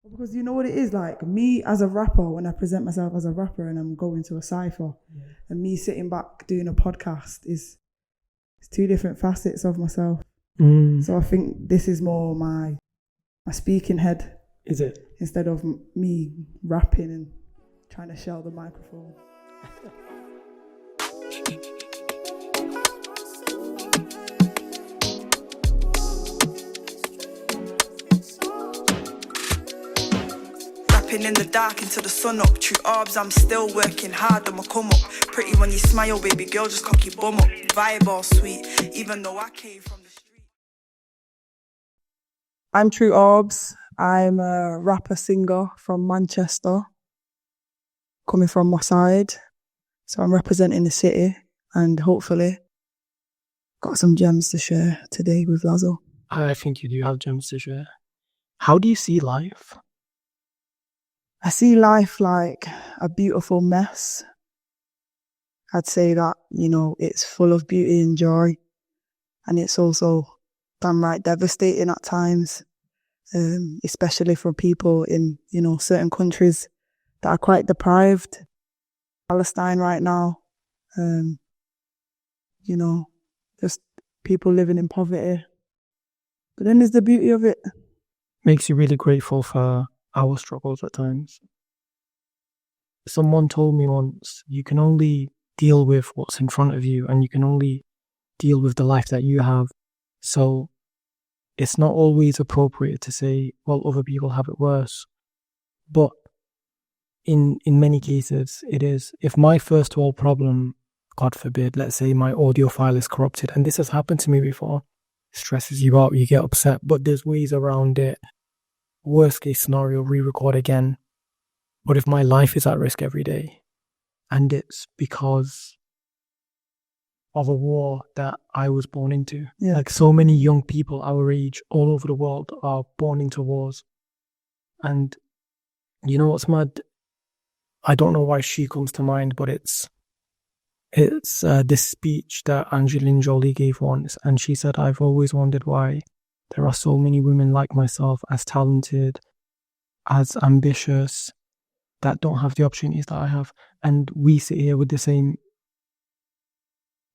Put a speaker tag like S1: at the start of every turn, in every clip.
S1: Because you know what it is, like me as a rapper, when I present myself as a rapper and I'm going to a cypher, and me sitting back doing a podcast is two different facets of myself. So I think this is more my speaking head.
S2: Is it?
S1: Instead of me rapping and trying to shell the microphone.
S3: In the dark into the sun up. True Aubz, I'm still working hard, I'ma come up. Pretty when you smile, baby girl, just cock your bum up. Vibe all sweet, even though I came from the street.
S1: I'm True Aubz. I'm a rapper singer from Manchester, coming from my side. So I'm representing the city and hopefully got some gems to share today with Lazo.
S2: I think you do have gems to share. How do you see life?
S1: I see life like a beautiful mess. I'd say that, it's full of beauty and joy. And it's also downright devastating at times, especially for people in, certain countries that are quite deprived. Palestine right now, just people living in poverty. But then there's the beauty of it.
S2: Makes you really grateful for our struggles at times. Someone told me once, you can only deal with what's in front of you and you can only deal with the life that you have. So it's not always appropriate to say, well, other people have it worse. But in many cases, it is. If my first world problem, God forbid, let's say my audio file is corrupted, and this has happened to me before, stresses you out, you get upset, but there's ways around it. Worst case scenario, re-record again. But if my life is at risk every day, and it's because of a war that I was born into, like so many young people our age all over the world are born into wars. And you know what's mad? I don't know why she comes to mind, but it's this speech that Angelina Jolie gave once, and she said, I've always wondered why there are so many women like myself, as talented, as ambitious, that don't have the opportunities that I have. And we sit here with the same.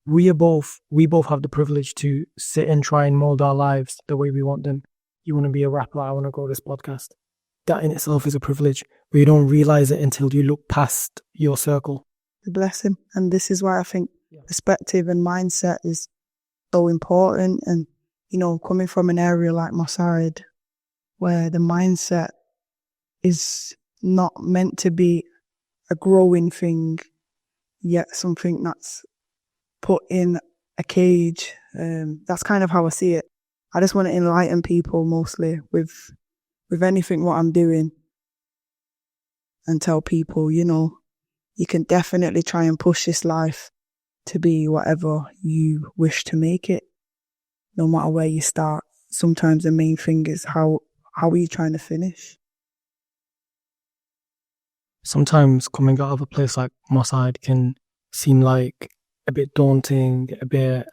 S2: We both have the privilege to sit and try and mold our lives the way we want them. You want to be a rapper, I want to grow this podcast. That in itself is a privilege, but you don't realize it until you look past your circle.
S1: Bless him. And this is why I think perspective and mindset is so important. And coming from an area like my side, where the mindset is not meant to be a growing thing, yet something that's put in a cage. That's kind of how I see it. I just want to enlighten people mostly with anything what I'm doing, and tell people, you can definitely try and push this life to be whatever you wish to make it. No matter where you start, sometimes the main thing is how are you trying to finish?
S2: Sometimes coming out of a place like my side can seem like a bit daunting, a bit,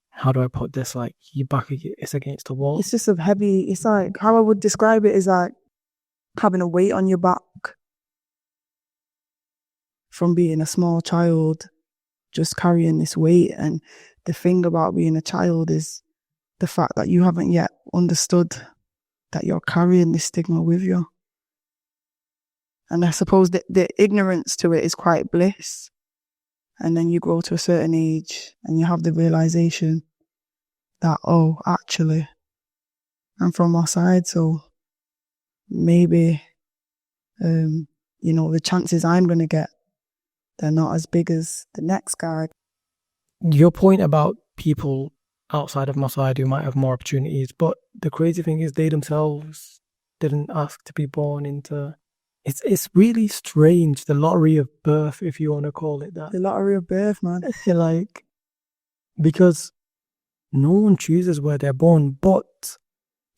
S2: how do I put this, like it's against the wall.
S1: It's just it's like, how I would describe it is like having a weight on your back from being a small child, just carrying this weight. And the thing about being a child is the fact that you haven't yet understood that you're carrying this stigma with you. And I suppose that the ignorance to it is quite bliss. And then you grow to a certain age and you have the realization that, oh, actually, I'm from my side, so maybe, the chances I'm going to get, they're not as big as the next guy.
S2: Your point about people outside of my side who might have more opportunities, but the crazy thing is they themselves didn't ask to be born into. It's really strange, the lottery of birth, if you want to call it that.
S1: The lottery of birth, man.
S2: Because no one chooses where they're born, but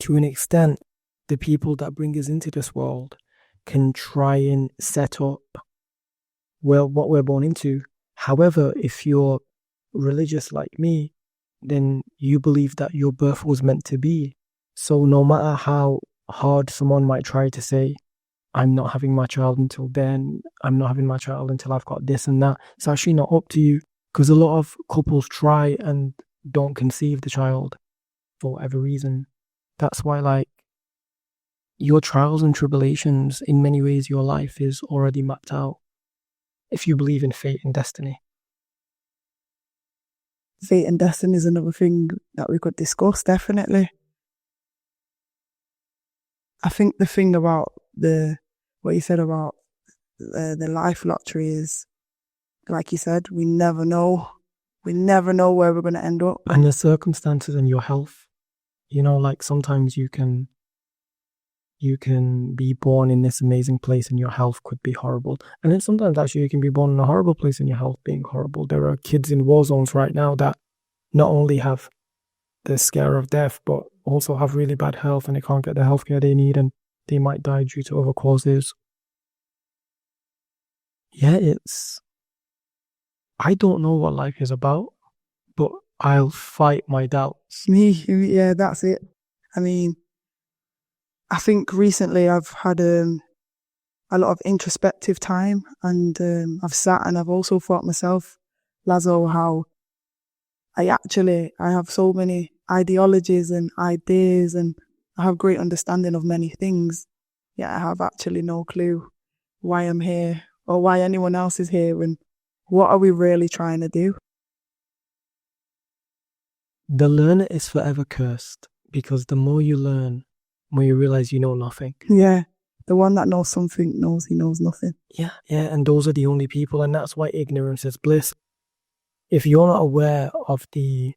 S2: to an extent, the people that bring us into this world can try and set up what we're born into. However, if you're religious like me, then you believe that your birth was meant to be. So no matter how hard someone might try to say, I'm not having my child until then, I'm not having my child until I've got this and that. It's actually not up to you, because a lot of couples try and don't conceive the child for whatever reason. That's why, like, your trials and tribulations, in many ways, your life is already mapped out if you believe in fate and destiny.
S1: Fate and destiny is another thing that we could discuss, definitely. I think the thing about what you said about the life lottery is, like you said, we never know. We never know where we're going to end up.
S2: And the circumstances and your health, like sometimes you can be born in this amazing place and your health could be horrible. And then sometimes actually you can be born in a horrible place and your health being horrible. There are kids in war zones right now that not only have the scare of death, but also have really bad health and they can't get the healthcare they need and they might die due to other causes. Yeah, I don't know what life is about, but I'll fight my doubts.
S1: Yeah, that's it. I mean, I think recently I've had a lot of introspective time, and I've sat and I've also thought myself, Lazo, how I have so many ideologies and ideas and I have great understanding of many things, yet I have actually no clue why I'm here or why anyone else is here and what are we really trying to do?
S2: The learner is forever cursed, because the more you learn, the more you realize you know nothing.
S1: Yeah, the one that knows something knows he knows nothing.
S2: Yeah, and those are the only people, and that's why ignorance is bliss. If you're not aware of the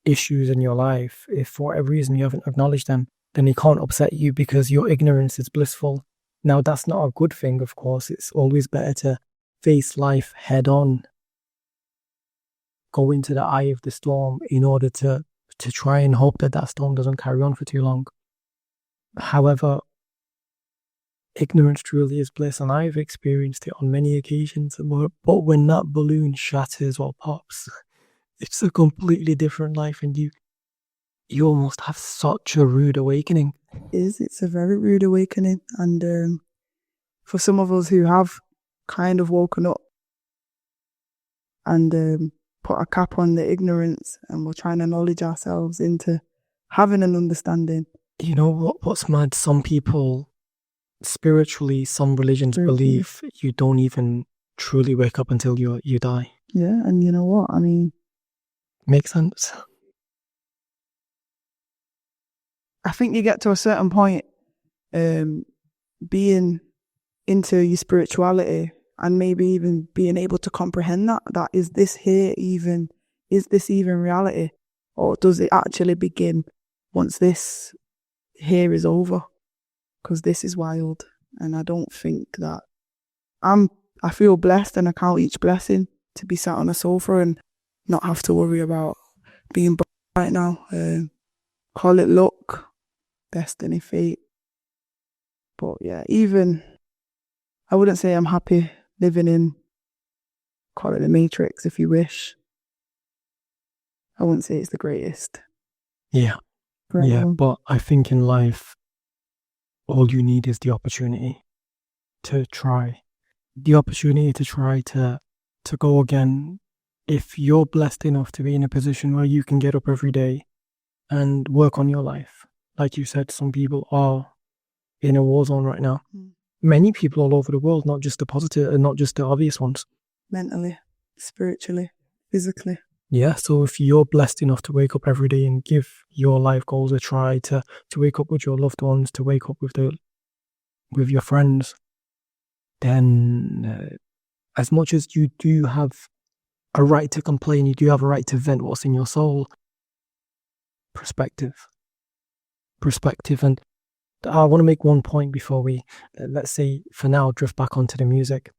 S2: issues in your life, if for whatever reason you haven't acknowledged them, then it can't upset you because your ignorance is blissful. Now, that's not a good thing, of course. It's always better to face life head on, go into the eye of the storm in order to try and hope that storm doesn't carry on for too long. However, ignorance truly is bliss, and I've experienced it on many occasions. But when that balloon shatters or pops, it's a completely different life, and you almost have such a rude awakening.
S1: It's a very rude awakening, and for some of us who have kind of woken up and put a cap on the ignorance, and we're trying to knowledge ourselves into having an understanding.
S2: You know what's mad? Some people, spiritually, some religions believe you don't even truly wake up until you die.
S1: Yeah, and you know what? I mean,
S2: makes sense.
S1: I think you get to a certain point, being into your spirituality and maybe even being able to comprehend that is this even reality, or does it actually begin once this here is over? Because this is wild, and I don't think that I feel blessed, and I count each blessing to be sat on a sofa and not have to worry about being right now. Call it luck, destiny, fate. But yeah, even I wouldn't say I'm happy living in, call it the Matrix if you wish. I wouldn't say it's the greatest.
S2: Yeah. Yeah, but I think in life, all you need is the opportunity to try. The opportunity to try to go again. If you're blessed enough to be in a position where you can get up every day and work on your life, like you said, some people are in a war zone right now. Many people all over the world, not just the positive and not just the obvious ones.
S1: Mentally, spiritually, physically.
S2: Yeah, so if you're blessed enough to wake up every day and give your life goals a try, to wake up with your loved ones, to wake up with your friends, then as much as you do have a right to complain, you do have a right to vent what's in your soul. Perspective. And I want to make one point before we, let's say for now, drift back onto the music.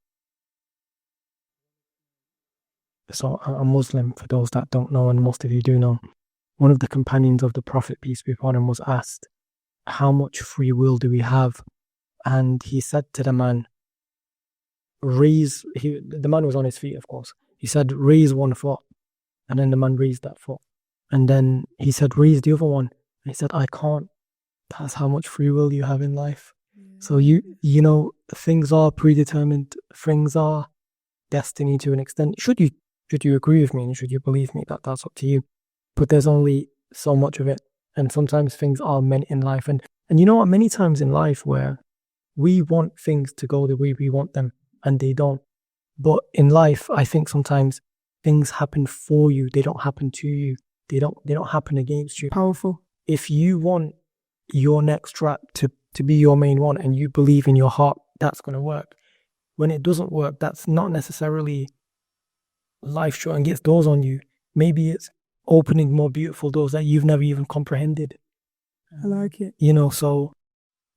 S2: So I'm Muslim, for those that don't know, and most of you do know. One of the companions of the Prophet, peace be upon him, was asked, how much free will do we have? And he said to the man, the man was on his feet, of course. He said, raise one foot. And then the man raised that foot. And then he said, raise the other one. And he said, I can't. That's how much free will you have in life. So you know, things are predetermined. Things are destiny to an extent. Should you agree with me and should you believe me, that's up to you. But there's only so much of it, and sometimes things are meant in life. And you know what? Many times in life where we want things to go the way we want them, and they don't. But in life, I think sometimes things happen for you. They don't happen to you. They don't happen against you.
S1: Powerful.
S2: If you want your next track to be your main one and you believe in your heart, that's going to work. When it doesn't work, that's not necessarily life shutting its doors on you. Maybe it's opening more beautiful doors that you've never even comprehended.
S1: I like it.
S2: You know, so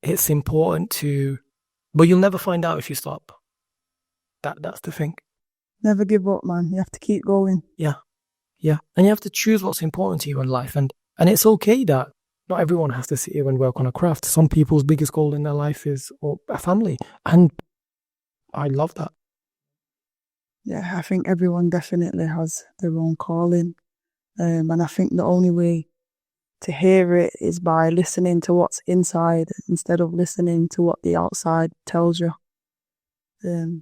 S2: it's important to, but you'll never find out if you stop. That's the thing.
S1: Never give up, man. You have to keep going.
S2: Yeah. And you have to choose what's important to you in life. And it's okay that not everyone has to sit here and work on a craft. Some people's biggest goal in their life is a family. And I love that.
S1: Yeah, I think everyone definitely has their own calling. And I think the only way to hear it is by listening to what's inside instead of listening to what the outside tells you.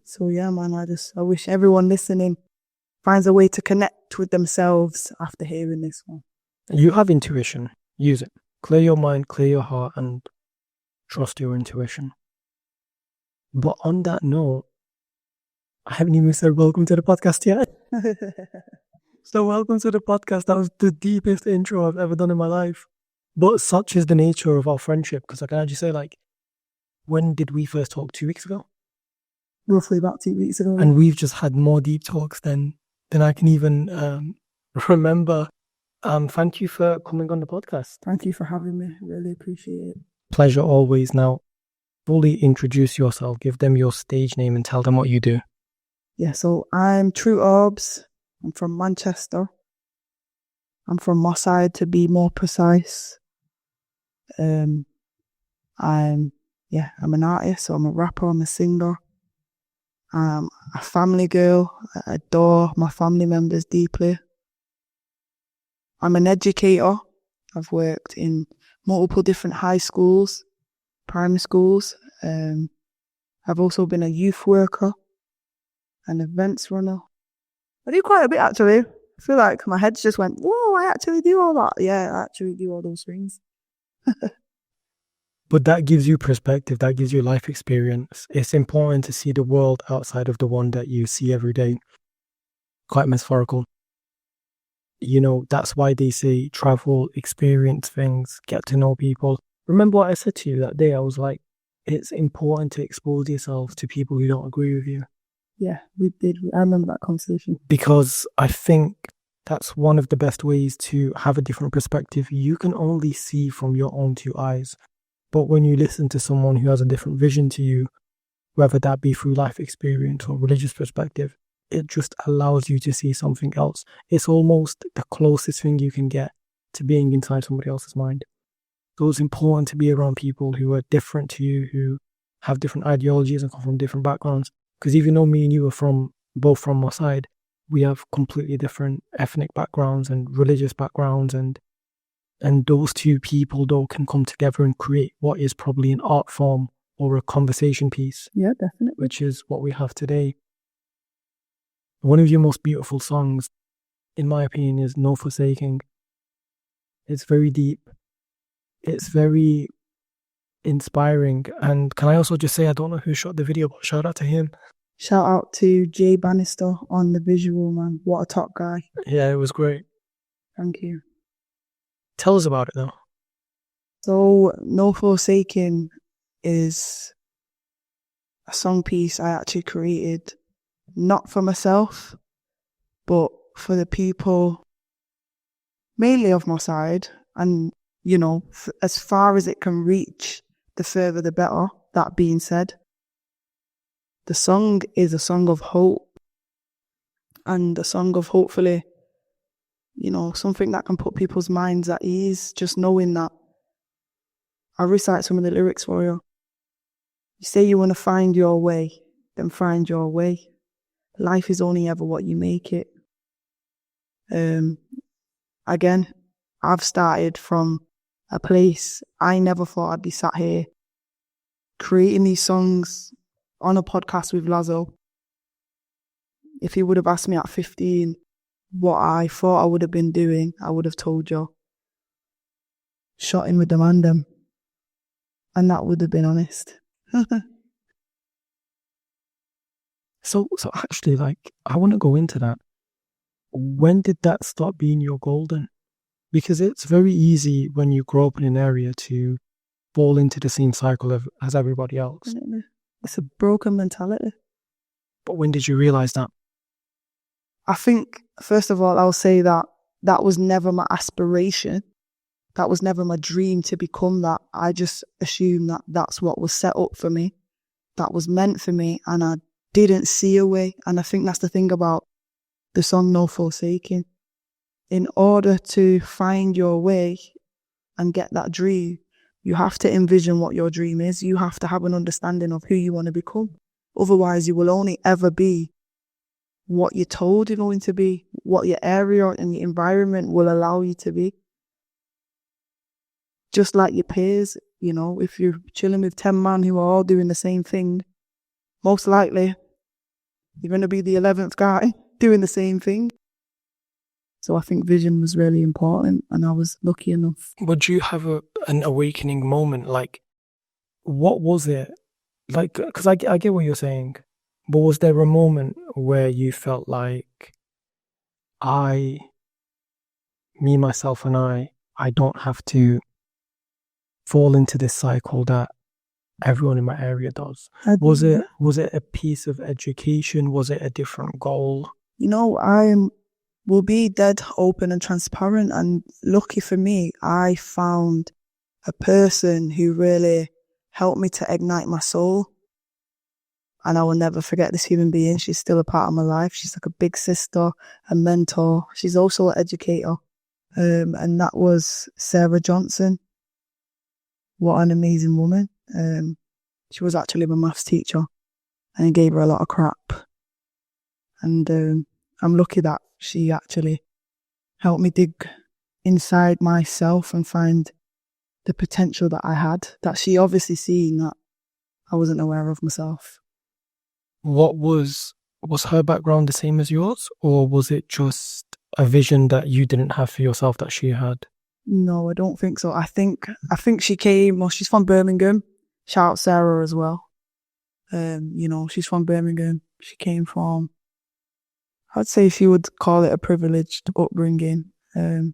S1: So yeah, man, I wish everyone listening finds a way to connect with themselves after hearing this one.
S2: You have intuition. Use it. Clear your mind, clear your heart, and trust your intuition. But on that note, I haven't even said welcome to the podcast yet. So welcome to the podcast. That was the deepest intro I've ever done in my life. But such is the nature of our friendship. Because I can actually say, like, when did we first talk? 2 weeks ago?
S1: Roughly about 2 weeks ago.
S2: And we've just had more deep talks than I can even remember. Thank you for coming on the podcast.
S1: Thank you for having me. Really appreciate it.
S2: Pleasure always. Now, fully introduce yourself. Give them your stage name and tell them what you do.
S1: Yeah, so I'm True Aubz. I'm from Manchester. I'm from Moss Side, to be more precise. I'm an artist, so I'm a rapper, I'm a singer. I'm a family girl. I adore my family members deeply. I'm an educator. I've worked in multiple different high schools, primary schools. I've also been a youth worker, an events runner. I do quite a bit, actually. I feel like my head's just went, whoa, I actually do all that. Yeah, I actually do all those things.
S2: But that gives you perspective, that gives you life experience. It's important to see the world outside of the one that you see every day. Quite metaphorical. You know, that's why they say travel, experience things, get to know people. Remember what I said to you that day? I was like, it's important to expose yourself to people who don't agree with you.
S1: Yeah, we did. I remember that conversation.
S2: Because I think that's one of the best ways to have a different perspective. You can only see from your own two eyes. But when you listen to someone who has a different vision to you, whether that be through life experience or religious perspective, it just allows you to see something else. It's almost the closest thing you can get to being inside somebody else's mind. So it's important to be around people who are different to you, who have different ideologies and come from different backgrounds. Because even though me and you are both from my side, we have completely different ethnic backgrounds and religious backgrounds, and those two people though can come together and create what is probably an art form or a conversation piece.
S1: Yeah, definitely.
S2: Which is what we have today. One of your most beautiful songs, in my opinion, is No Forsaking. It's very deep. It's very inspiring. And can I also just say, I don't know who shot the video, but shout out to him.
S1: Shout out to Jay Bannister on the visual, man. What a top guy.
S2: Yeah, it was great.
S1: Thank you.
S2: Tell us about it though.
S1: So, No Forsaking is a song piece I actually created, not for myself, but for the people, mainly of my side. And, you know, as far as it can reach, the further the better. That being said, the song is a song of hope, and a song of hopefully, you know, something that can put people's minds at ease, just knowing that. I'll recite some of the lyrics for you. You say you want to find your way, then find your way. Life is only ever what you make it. Again, I've started from a place. I never thought I'd be sat here creating these songs on a podcast with Lazo. If he would have asked me at 15 what I thought I would have been doing, I would have told you, shotting with the mandem. And that would have been honest.
S2: So actually, like, I want to go into that. When did that stop being your golden? Because it's very easy when you grow up in an area to fall into the same cycle as everybody else.
S1: It's a broken mentality.
S2: But when did you realise that?
S1: I think, first of all, I'll say that was never my aspiration. That was never my dream to become that. I just assumed that that's what was set up for me. That was meant for me, and I didn't see a way. And I think that's the thing about the song No Forsaking. In order to find your way and get that dream, you have to envision what your dream is. You have to have an understanding of who you want to become. Otherwise, you will only ever be what you're told you're going to be, what your area and your environment will allow you to be. Just like your peers, you know, if you're chilling with 10 men who are all doing the same thing, most likely you're going to be the 11th guy doing the same thing. So I think vision was really important, and I was lucky enough.
S2: Would you have an awakening moment? Like, what was it? Like, because I get what you're saying, but was there a moment where you felt like me, myself, and I don't have to fall into this cycle that everyone in my area does? Was it a piece of education? Was it a different goal?
S1: You know, I will be dead open and transparent, and lucky for me, I found a person who really helped me to ignite my soul. And I will never forget this human being. She's still a part of my life. She's like a big sister, a mentor. She's also an educator. And that was Sarah Johnson. What an amazing woman. She was actually my maths teacher, and I gave her a lot of crap. And I'm lucky that she actually helped me dig inside myself and find the potential that I had, that she obviously seen that I wasn't aware of myself.
S2: What was her background the same as yours, or was it just a vision that you didn't have for yourself that she had?
S1: No, I don't think so. I think she came, well, she's from Birmingham. Shout out Sarah as well. You know, she's from Birmingham. She came from, I'd say she would call it a privileged upbringing. And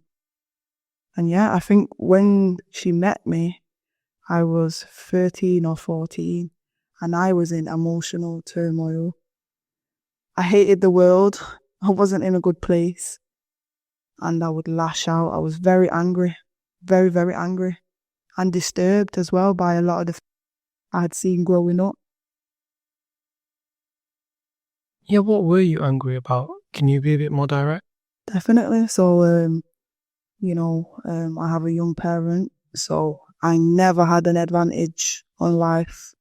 S1: yeah, I think when she met me, I was 13 or 14, and I was in emotional turmoil. I hated the world. I wasn't in a good place. And I would lash out. I was very angry, very, very angry, and disturbed as well by a lot of the I had seen growing up.
S2: Yeah, what were you angry about? Can you be a bit more direct?
S1: Definitely. So, you know, I have a young parent, so I never had an advantage on life,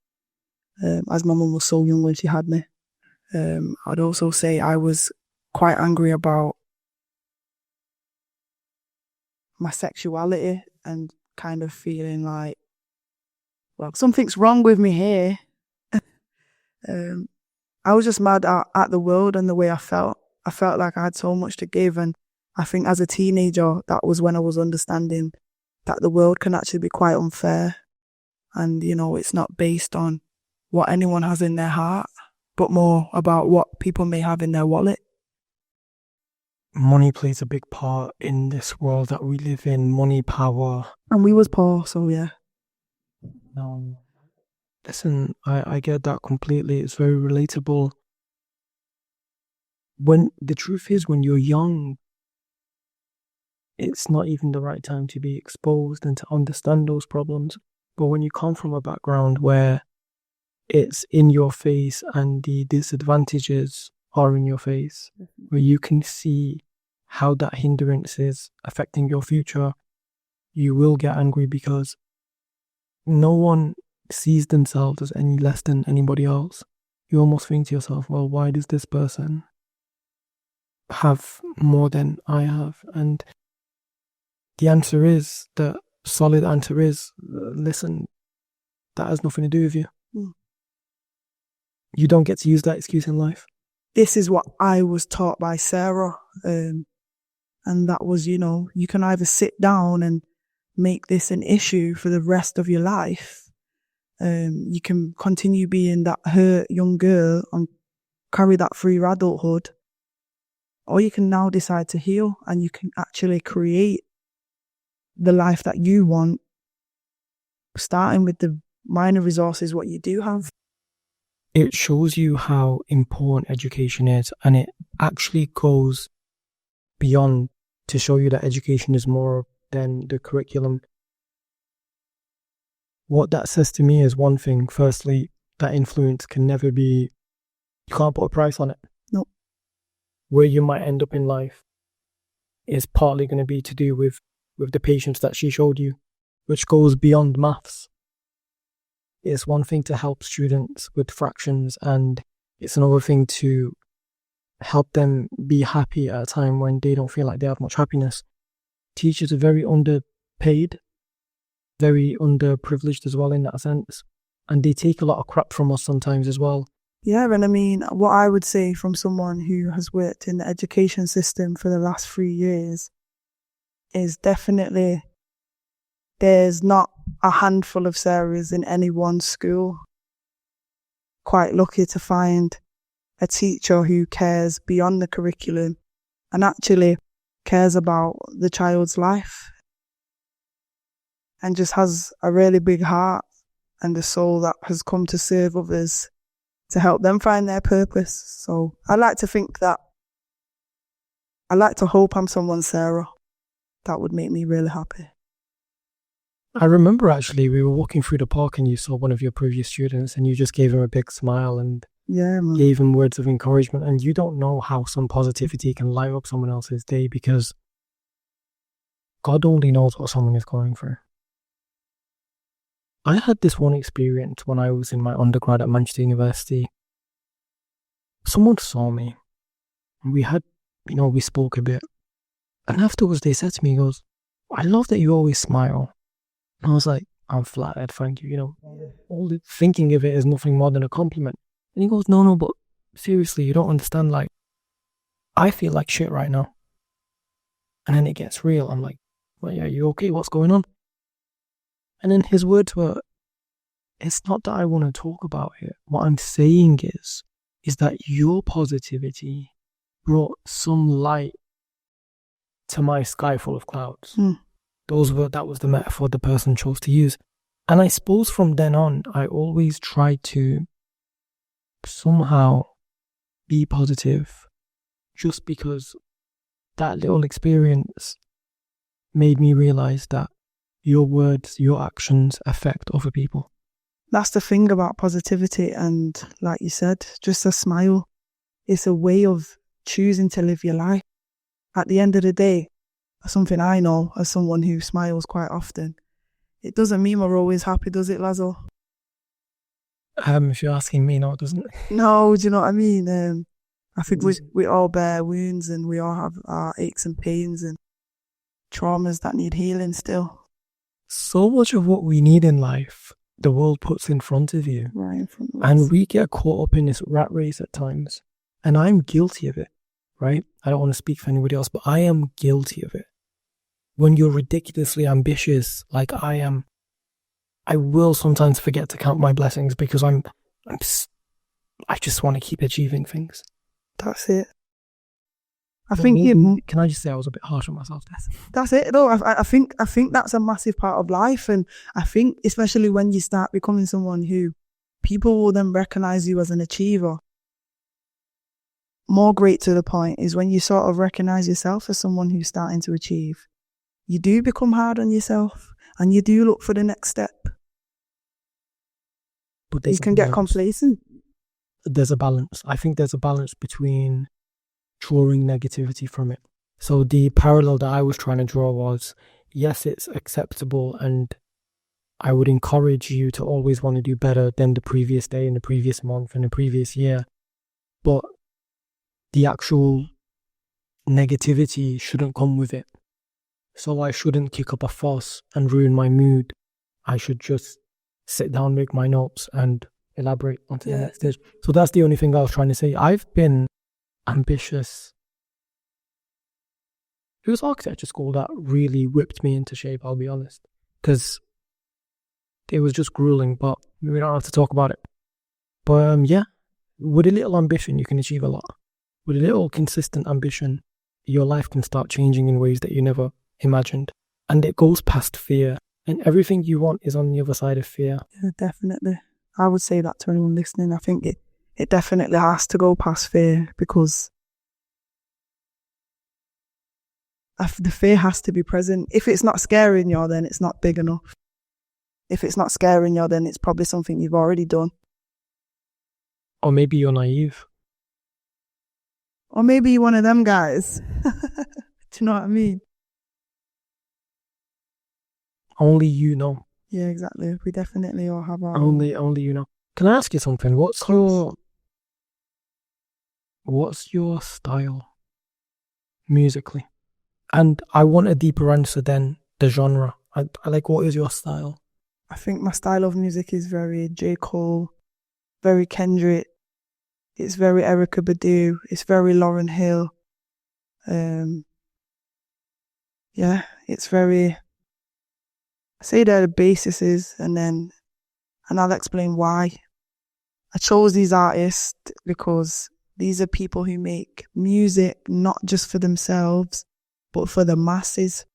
S1: as my mum was so young when she had me. I'd also say I was quite angry about my sexuality and kind of feeling like, well, something's wrong with me here. I was just mad at the world and the way I felt. I felt like I had so much to give, and I think as a teenager, that was when I was understanding that the world can actually be quite unfair. And, you know, it's not based on what anyone has in their heart, but more about what people may have in their wallet.
S2: Money plays a big part in this world that we live in. Money, power.
S1: And we was poor, so yeah.
S2: Listen, I get that completely. It's very relatable. When the truth is, when you're young, it's not even the right time to be exposed and to understand those problems. But when you come from a background where it's in your face and the disadvantages are in your face, where you can see how that hindrance is affecting your future, you will get angry, because no one sees themselves as any less than anybody else. You almost think to yourself, well, why does this person have more than I have? And the answer is that solid answer is, listen, that has nothing to do with you. You don't get to use that excuse in life.
S1: This is what I was taught by Sarah. And that was, you can either sit down and make this an issue for the rest of your life. You can continue being that hurt young girl and carry that through your adulthood. Or you can now decide to heal and you can actually create the life that you want, starting with the minor resources what you do have.
S2: It shows you how important education is, and it actually goes beyond to show you that education is more than the curriculum. What that says to me is one thing. Firstly, that influence can never be, you can't put a price on it.
S1: No.
S2: Where you might end up in life is partly going to be to do with the patience that she showed you, which goes beyond maths. It's one thing to help students with fractions, and it's another thing to help them be happy at a time when they don't feel like they have much happiness. Teachers are very underpaid, very underprivileged as well in that sense, and they take a lot of crap from us sometimes as well.
S1: Yeah, and I mean, what I would say from someone who has worked in the education system for the last 3 years is definitely there's not a handful of Sarahs in any one school. Quite lucky to find a teacher who cares beyond the curriculum and actually cares about the child's life and just has a really big heart and a soul that has come to serve others to help them find their purpose. So I like to think that, I like to hope I'm someone Sarah. That would make me really happy.
S2: I remember actually we were walking through the park and you saw one of your previous students and you just gave him a big smile and gave him words of encouragement, and you don't know how some positivity can light up someone else's day, because God only knows what someone is going through. I had this one experience when I was in my undergrad at Manchester University. Someone saw me and we had, we spoke a bit, and afterwards they said to me, he goes, I love that you always smile. And I was like, I'm flattered, thank you. All the thinking of it is nothing more than a compliment. And he goes, no, but seriously, you don't understand, like, I feel like shit right now. And then it gets real. I'm like, well, yeah, you okay? What's going on? And then his words were, it's not that I want to talk about it. What I'm saying is that your positivity brought some light to my sky full of clouds. That was the metaphor the person chose to use. And I suppose from then on, I always tried to somehow be positive, just because that little experience made me realize that your words, your actions affect other people.
S1: That's the thing about positivity, and like you said, just a smile. It's a way of choosing to live your life. At the end of the day, something I know as someone who smiles quite often, it doesn't mean we're always happy, does it, Lazo?
S2: If you're asking me, no, it doesn't.
S1: No, do you know what I mean? I think we all bear wounds and we all have our aches and pains and traumas that need healing still.
S2: So much of what we need in life, the world puts in front of you.
S1: Right in front of us.
S2: And we get caught up in this rat race at times. And I'm guilty of it, right? I don't want to speak for anybody else, but I am guilty of it. When you're ridiculously ambitious, like I am, I will sometimes forget to count my blessings because I just want to keep achieving things.
S1: That's it.
S2: Can I just say I was a bit harsh on myself there?
S1: That's it though. I think that's a massive part of life, and I think especially when you start becoming someone who people will then recognize you as an achiever. More great to the point is when you sort of recognize yourself as someone who's starting to achieve. You do become hard on yourself and you do look for the next step. But you can get complacent.
S2: There's a balance. I think there's a balance between drawing negativity from it. So the parallel that I was trying to draw was, yes, it's acceptable and I would encourage you to always want to do better than the previous day and the previous month and the previous year. But the actual negativity shouldn't come with it. So I shouldn't kick up a fuss and ruin my mood. I should just sit down, make my notes, and elaborate onto the next stage. So that's the only thing I was trying to say. I've been ambitious. It was architecture school that really whipped me into shape, I'll be honest. Because it was just grueling, but we don't have to talk about it. But yeah, with a little ambition, you can achieve a lot. With a little consistent ambition, your life can start changing in ways that you never imagined. And it goes past fear. And everything you want is on the other side of fear.
S1: Yeah, definitely. I would say that to anyone listening. I think it definitely has to go past fear, because the fear has to be present. If it's not scaring you, then it's not big enough. If it's not scaring you, then it's probably something you've already done.
S2: Or maybe you're naive.
S1: Or maybe you're one of them guys. Do you know what I mean?
S2: Only you know.
S1: Yeah, exactly. We definitely all have our
S2: Only you know. Can I ask you something? What's your style musically? And I want a deeper answer than the genre. I like, what is your style?
S1: I think my style of music is very J. Cole, very Kendrick. It's very Erykah Badu. It's very Lauryn Hill. Yeah, it's very... I say they're the bases, and I'll explain why. I chose these artists because these are people who make music not just for themselves, but for the masses.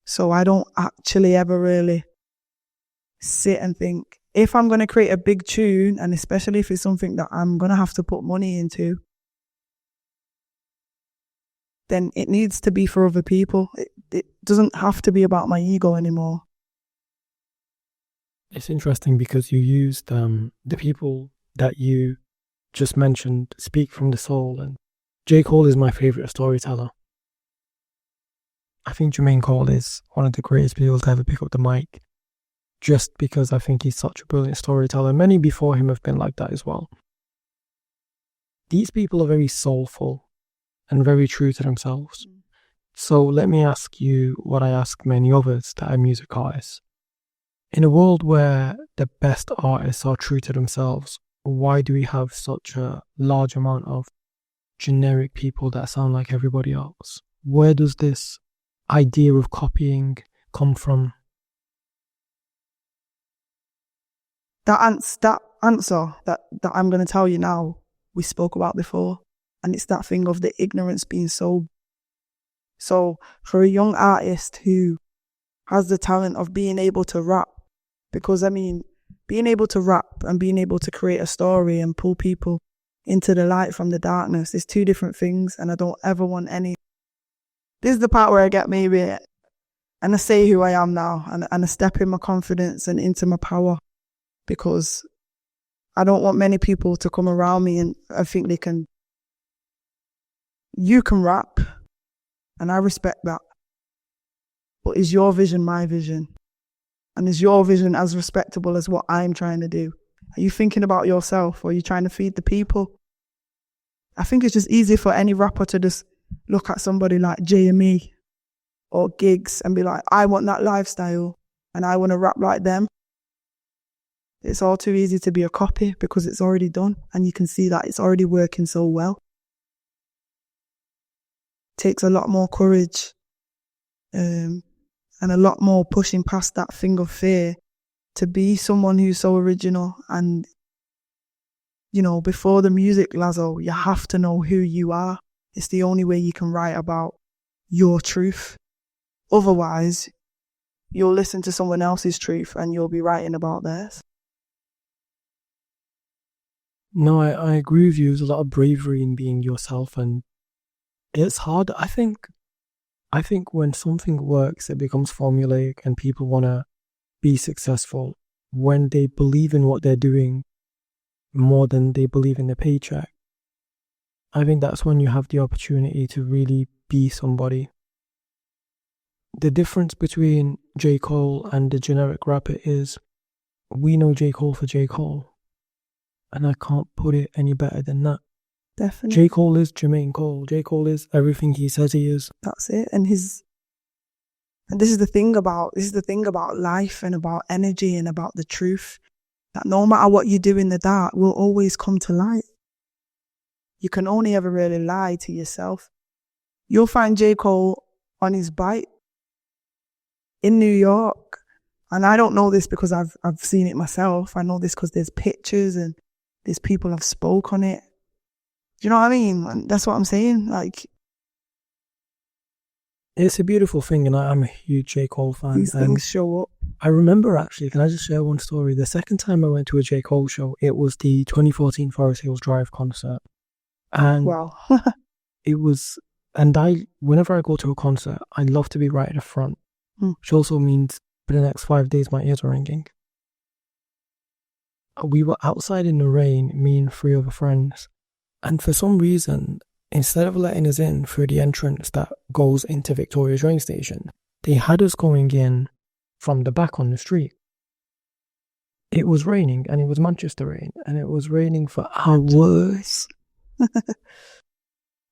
S1: So I don't actually ever really sit and think, if I'm going to create a big tune, and especially if it's something that I'm going to have to put money into, then it needs to be for other people. It doesn't have to be about my ego anymore.
S2: It's interesting because you used the people that you just mentioned speak from the soul, and J. Cole is my favourite storyteller. I think Jermaine Cole is one of the greatest people to ever pick up the mic, just because I think he's such a brilliant storyteller. Many before him have been like that as well. These people are very soulful and very true to themselves. So let me ask you what I ask many others that are music artists. In a world where the best artists are true to themselves, why do we have such a large amount of generic people that sound like everybody else? Where does this idea of copying come from?
S1: That answer that I'm going to tell you now, we spoke about before. And it's that thing of the ignorance being so for a young artist who has the talent of being able to rap, because I mean, being able to rap and being able to create a story and pull people into the light from the darkness is two different things, and I don't ever want any. This is the part where I get maybe, and I say who I am now, and I step in my confidence and into my power, because I don't want many people to come around me and I think you can rap, and I respect that. But is your vision my vision? And is your vision as respectable as what I'm trying to do? Are you thinking about yourself, or are you trying to feed the people? I think it's just easy for any rapper to just look at somebody like JME or Gigs and be like, I want that lifestyle and I want to rap like them. It's all too easy to be a copy because it's already done, and you can see that it's already working so well. It takes a lot more courage and a lot more pushing past that thing of fear to be someone who's so original. And, you know, before the music, Lazo, you have to know who you are. It's the only way you can write about your truth. Otherwise, you'll listen to someone else's truth and you'll be writing about theirs.
S2: No, I agree with you. There's a lot of bravery in being yourself, and it's hard. I think when something works, it becomes formulaic and people want to be successful when they believe in what they're doing more than they believe in the paycheck. I think that's when you have the opportunity to really be somebody. The difference between J. Cole and the generic rapper is we know J. Cole for J. Cole. And I can't put it any better than that.
S1: Definitely.
S2: J. Cole is Jermaine Cole. J. Cole is everything he says he is.
S1: That's it. And And this is the thing about life and about energy and about the truth, that no matter what you do in the dark will always come to light. You can only ever really lie to yourself. You'll find J. Cole on his bike in New York. And I don't know this because I've seen it myself. I know this because there's pictures and there's people have spoke on it. Do you know what I mean? And that's what I'm saying. Like,
S2: it's a beautiful thing, and I'm a huge J. Cole fan.
S1: These things show up.
S2: I remember, actually, can I just share one story? The second time I went to a J. Cole show, it was the 2014 Forest Hills Drive concert. And
S1: wow.
S2: It was, and whenever I go to a concert, I love to be right at the front, which also means for the next 5 days my ears are ringing. We were outside in the rain, me and 3 other friends, and for some reason, instead of letting us in through the entrance that goes into Victoria train station, they had us going in from the back on the street. It was raining, and it was Manchester rain, and it was raining for hours.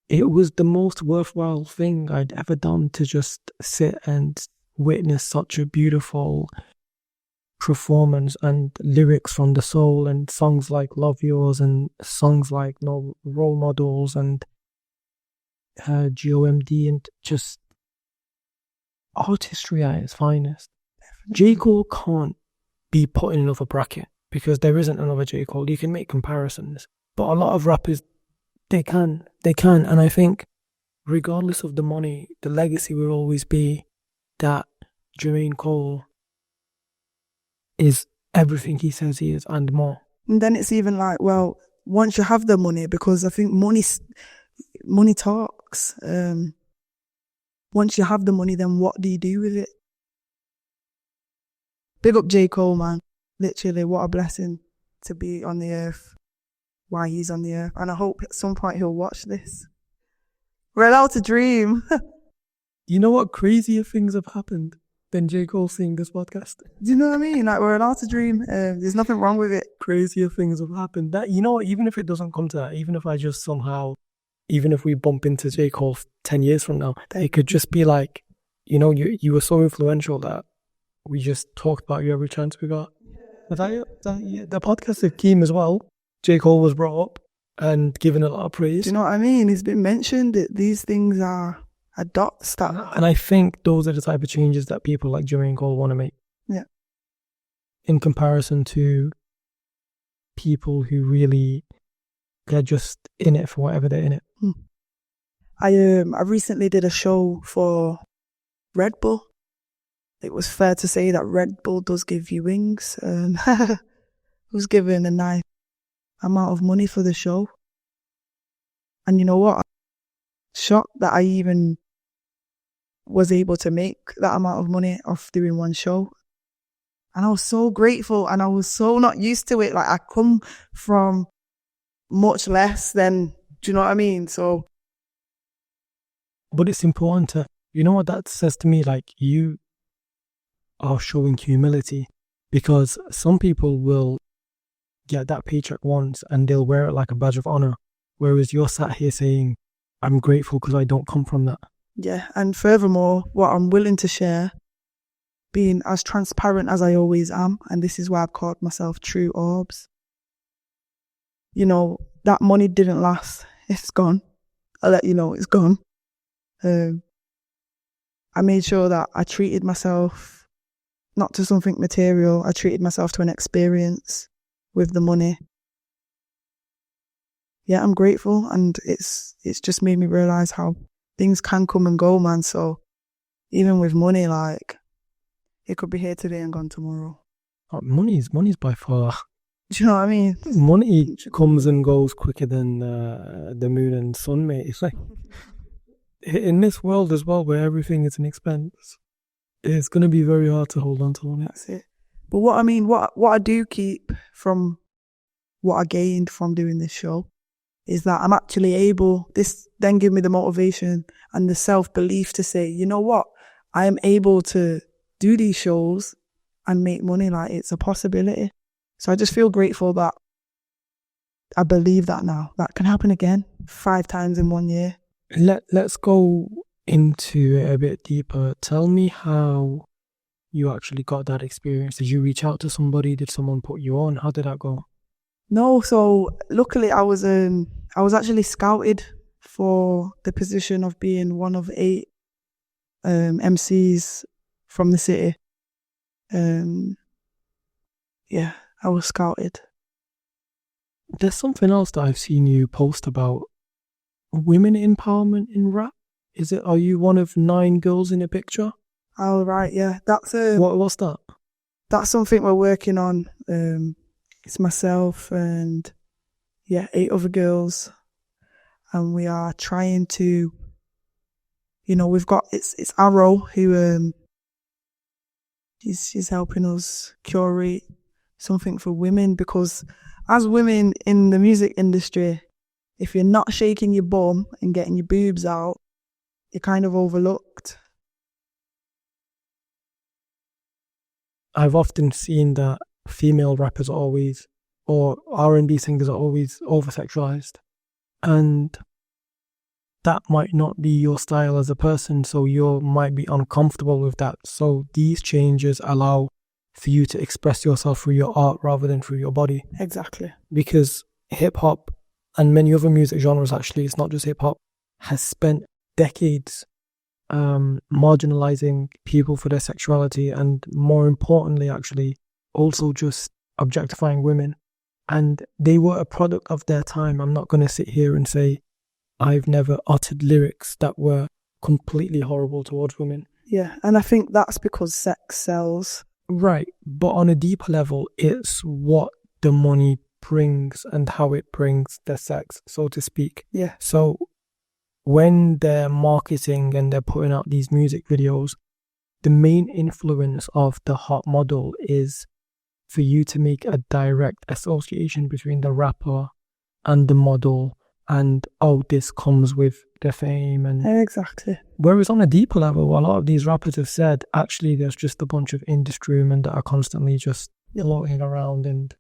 S2: It was the most worthwhile thing I'd ever done to just sit and witness such a beautiful performance and lyrics from the soul, and songs like Love Yours and songs like No Role Models and GOMD, and just artistry at its finest. J. Cole can't be put in another bracket because there isn't another J. Cole. You can make comparisons, but a lot of rappers, they can, and I think regardless of the money, the legacy will always be that Jermaine Cole is everything he says he is and more.
S1: And then it's even like, well, once you have the money, because I think money talks. Once you have the money, then what do you do with it? Big up J. Cole, man. Literally, what a blessing to be on the earth while he's on the earth. And I hope at some point he'll watch this. We're allowed to dream.
S2: You know what crazier things have happened than J. Cole seeing this podcast?
S1: Do you know what I mean? Like, we're allowed to dream. There's nothing wrong with it.
S2: Crazier things have happened. That, you know what, even if it doesn't come to that, even if I just somehow, even if we bump into J. Cole 10 years from now, it could just be like, you know, you were so influential that we just talked about you every chance we got. But the podcast of Keem as well, J. Cole was brought up and given a lot of praise.
S1: Do you know what I mean? It's been mentioned that these things are dots that...
S2: And I think those are the type of changes that people like Jermaine Cole want to make.
S1: Yeah.
S2: In comparison to people who really, they're just in it for whatever they're in it.
S1: I recently did a show for Red Bull. It was fair to say that Red Bull does give you wings. I was given a nice amount of money for the show. And you know what? I'm shocked that I even was able to make that amount of money off doing one show. And I was so grateful, and I was so not used to it. Like, I come from much less than, do you know what I mean? So.
S2: But it's important to, you know what that says to me? Like, you are showing humility, because some people will get that paycheck once and they'll wear it like a badge of honor, whereas you're sat here saying, I'm grateful because I don't come from that.
S1: Yeah, and furthermore, what I'm willing to share, being as transparent as I always am, and this is why I've called myself True Aubz. You know, that money didn't last. It's gone. I'll let you know it's gone. I made sure that I treated myself not to something material. I treated myself to an experience with the money. Yeah, I'm grateful, and it's just made me realise how things can come and go, man. So even with money, like, it could be here today and gone tomorrow.
S2: Money's by far.
S1: Do you know what I mean?
S2: Money comes and goes quicker than the moon and sun, mate. It's like, in this world as well, where everything is an expense, it's going to be very hard to hold on to money.
S1: That's it. But what I mean, what I do keep from what I gained from doing this show is that I'm actually able, this then give me the motivation and the self-belief to say, you know what, I am able to do these shows and make money. Like, it's a possibility. So I just feel grateful that I believe that now. That can happen again 5 times in 1 year.
S2: Let's go into it a bit deeper, tell me how you actually got that experience. Did you reach out to somebody? Did someone put you on? How did that go?
S1: No, so luckily I was actually scouted for the position of being one of 8 MCs from the city. Yeah, I was scouted.
S2: There's something else that I've seen you post about women empowerment in rap. Are you one of 9 girls in a picture?
S1: Oh, right, yeah. That's
S2: what's that?
S1: That's something we're working on. It's myself and 8 other girls, and we are trying to, we've got it's Arrow who she's helping us curate something for women, because as women in the music industry, if you're not shaking your bum and getting your boobs out, you're kind of overlooked.
S2: I've often seen that female rappers or R&B singers are always over-sexualized, and that might not be your style as a person, so you might be uncomfortable with that. So these changes allow for you to express yourself through your art rather than through your body.
S1: Exactly.
S2: Because hip-hop and many other music genres, actually, it's not just hip-hop, has spent decades marginalizing people for their sexuality, and more importantly, actually, also just objectifying women. And they were a product of their time. I'm not going to sit here and say I've never uttered lyrics that were completely horrible towards women.
S1: Yeah, and I think that's because sex sells.
S2: Right, but on a deeper level, it's what the money brings and how it brings the sex, so to speak.
S1: Yeah.
S2: So when they're marketing and they're putting out these music videos, the main influence of the hot model is for you to make a direct association between the rapper and the model, and this comes with the fame. And
S1: exactly.
S2: Whereas on a deeper level, a lot of these rappers have said, actually, there's just a bunch of industry women that are constantly just floating around. And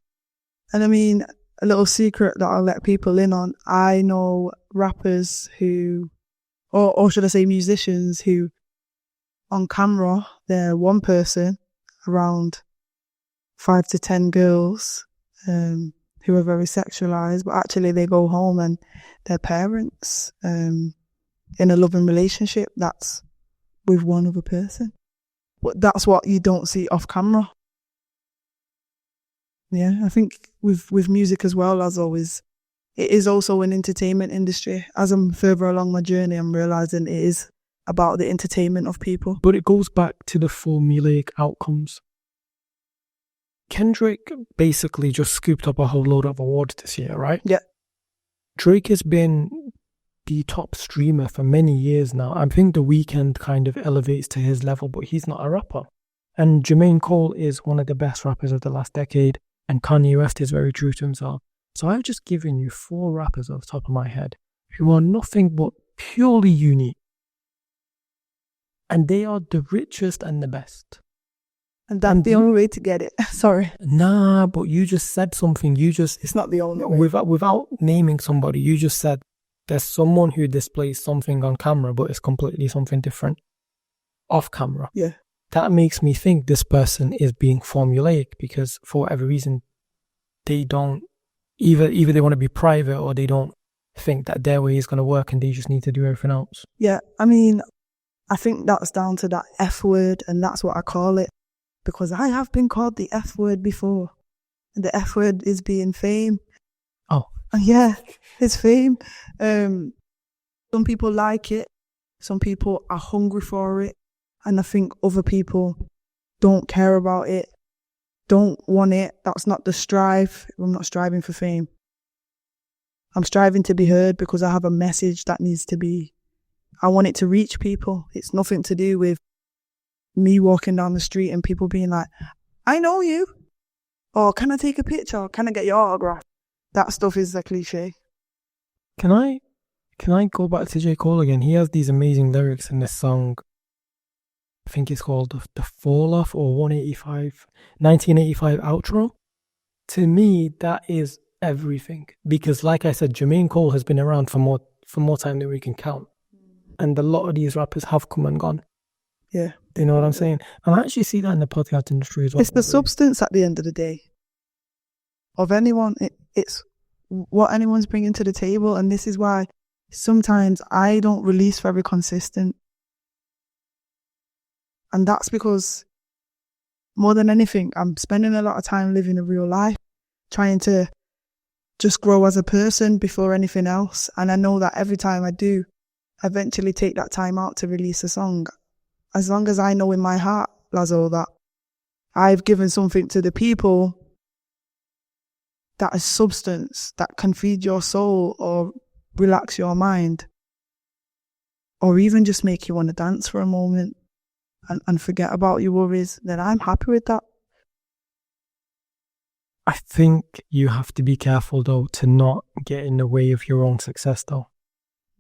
S1: I mean, a little secret that I'll let people in on, I know rappers who, or should I say musicians who, on camera, they're one person around 5 to 10 girls who are very sexualized, but actually they go home and their parents in a loving relationship that's with one other person. But that's what you don't see off camera. Yeah, I think with music as well, as always, it is also an entertainment industry. As I'm further along my journey, I'm realising it is about the entertainment of people.
S2: But it goes back to the formulaic outcomes. Kendrick basically just scooped up a whole load of awards this year, right?
S1: Yeah.
S2: Drake has been the top streamer for many years now. I think The Weeknd kind of elevates to his level, but he's not a rapper. And Jermaine Cole is one of the best rappers of the last decade, and Kanye West is very true to himself. So I've just given you 4 rappers off the top of my head who are nothing but purely unique. And they are the richest and the best.
S1: And that's the only way to get it. Sorry.
S2: Nah, but you just said something.
S1: It's not the only way.
S2: Without naming somebody, you just said there's someone who displays something on camera, but it's completely something different off camera.
S1: Yeah.
S2: That makes me think this person is being formulaic, because for whatever reason, they don't, either they want to be private, or they don't think that their way is going to work and they just need to do everything else.
S1: Yeah, I mean, I think that's down to that F word, and that's what I call it. Because I have been called the F word before. And the F word is being fame.
S2: Oh.
S1: Yeah, it's fame. Some people like it. Some people are hungry for it. And I think other people don't care about it, don't want it. That's not the strive. I'm not striving for fame. I'm striving to be heard because I have a message that needs to be, I want it to reach people. It's nothing to do with me walking down the street and people being like, I know you. Or can I take a picture? Can I get your autograph? That stuff is a cliche.
S2: Can I go back to J. Cole again? He has these amazing lyrics in this song. I think it's called The Fall Off or 1985 outro. To me, that is everything. Because like I said, Jermaine Cole has been around for more time than we can count. And a lot of these rappers have come and gone.
S1: Yeah.
S2: You know what I'm saying? And I actually see that in the podcast industry as well.
S1: It's the substance at the end of the day of anyone. It's what anyone's bringing to the table. And this is why sometimes I don't release very consistent. And that's because more than anything, I'm spending a lot of time living a real life, trying to just grow as a person before anything else. And I know that every time I do eventually take that time out to release a song, as long as I know in my heart, Lazo, that I've given something to the people that is substance, that can feed your soul or relax your mind, or even just make you want to dance for a moment and forget about your worries, then I'm happy with that.
S2: I think you have to be careful, though, to not get in the way of your own success, though.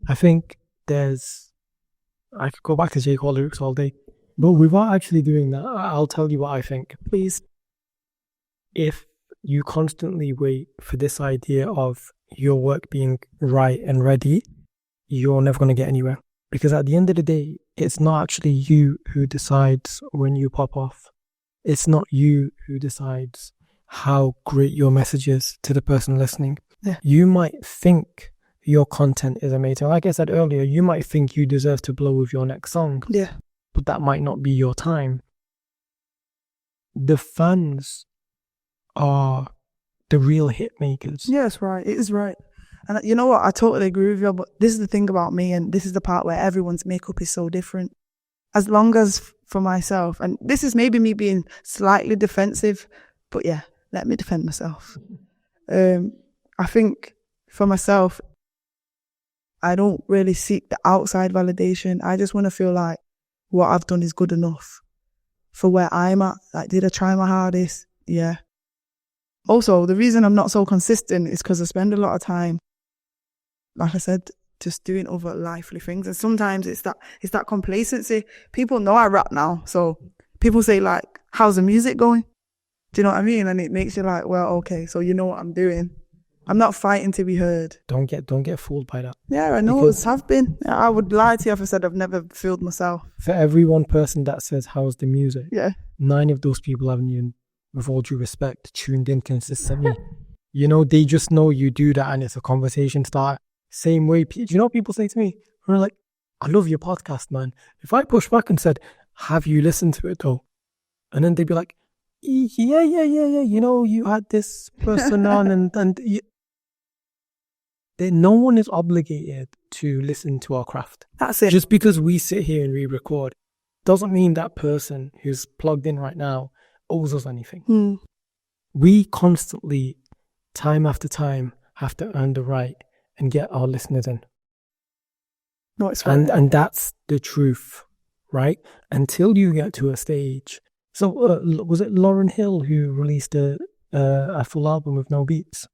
S2: I think I could go back to J. Cole lyrics all day, but without actually doing that, I'll tell you what I think.
S1: Please.
S2: If you constantly wait for this idea of your work being right and ready, you're never going to get anywhere. Because at the end of the day, it's not actually you who decides when you pop off. It's not you who decides how great your message is to the person listening.
S1: Yeah.
S2: You might think your content is amazing. Like I said earlier, you might think you deserve to blow with your next song.
S1: Yeah.
S2: But that might not be your time. The fans are the real hit makers.
S1: Yes, right. It is right. And you know what? I totally agree with you, but this is the thing about me, and this is the part where everyone's makeup is so different. As long as for myself, and this is maybe me being slightly defensive, but yeah, let me defend myself. I think for myself, I don't really seek the outside validation. I just want to feel like what I've done is good enough for where I'm at. Like, did I try my hardest? Yeah. Also, the reason I'm not so consistent is because I spend a lot of time, like I said, just doing other lively things. And sometimes it's that complacency. People know I rap now, so people say like, how's the music going? Do you know what I mean? And it makes you like, well, okay, so you know what I'm doing. I'm not fighting to be heard.
S2: Don't get fooled by that.
S1: Yeah, I know it have been. I would lie to you if I said I've never fooled myself.
S2: For every one person that says, how's the music?
S1: Yeah. 9
S2: of those people haven't even, with all due respect, tuned in consistently. You know, they just know you do that and it's a conversation start. Same way, do you know what people say to me? They're like, I love your podcast, man. If I push back and said, have you listened to it though? And then they'd be like, yeah. You know, you had this person on and no one is obligated to listen to our craft.
S1: That's it.
S2: Just because we sit here and we record doesn't mean that person who's plugged in right now owes us anything. We constantly, time after time, have to earn the right and get our listeners in.
S1: No, it's fine.
S2: And that's the truth, right? Until you get to a stage. So was it Lauryn Hill who released a full album with no beats?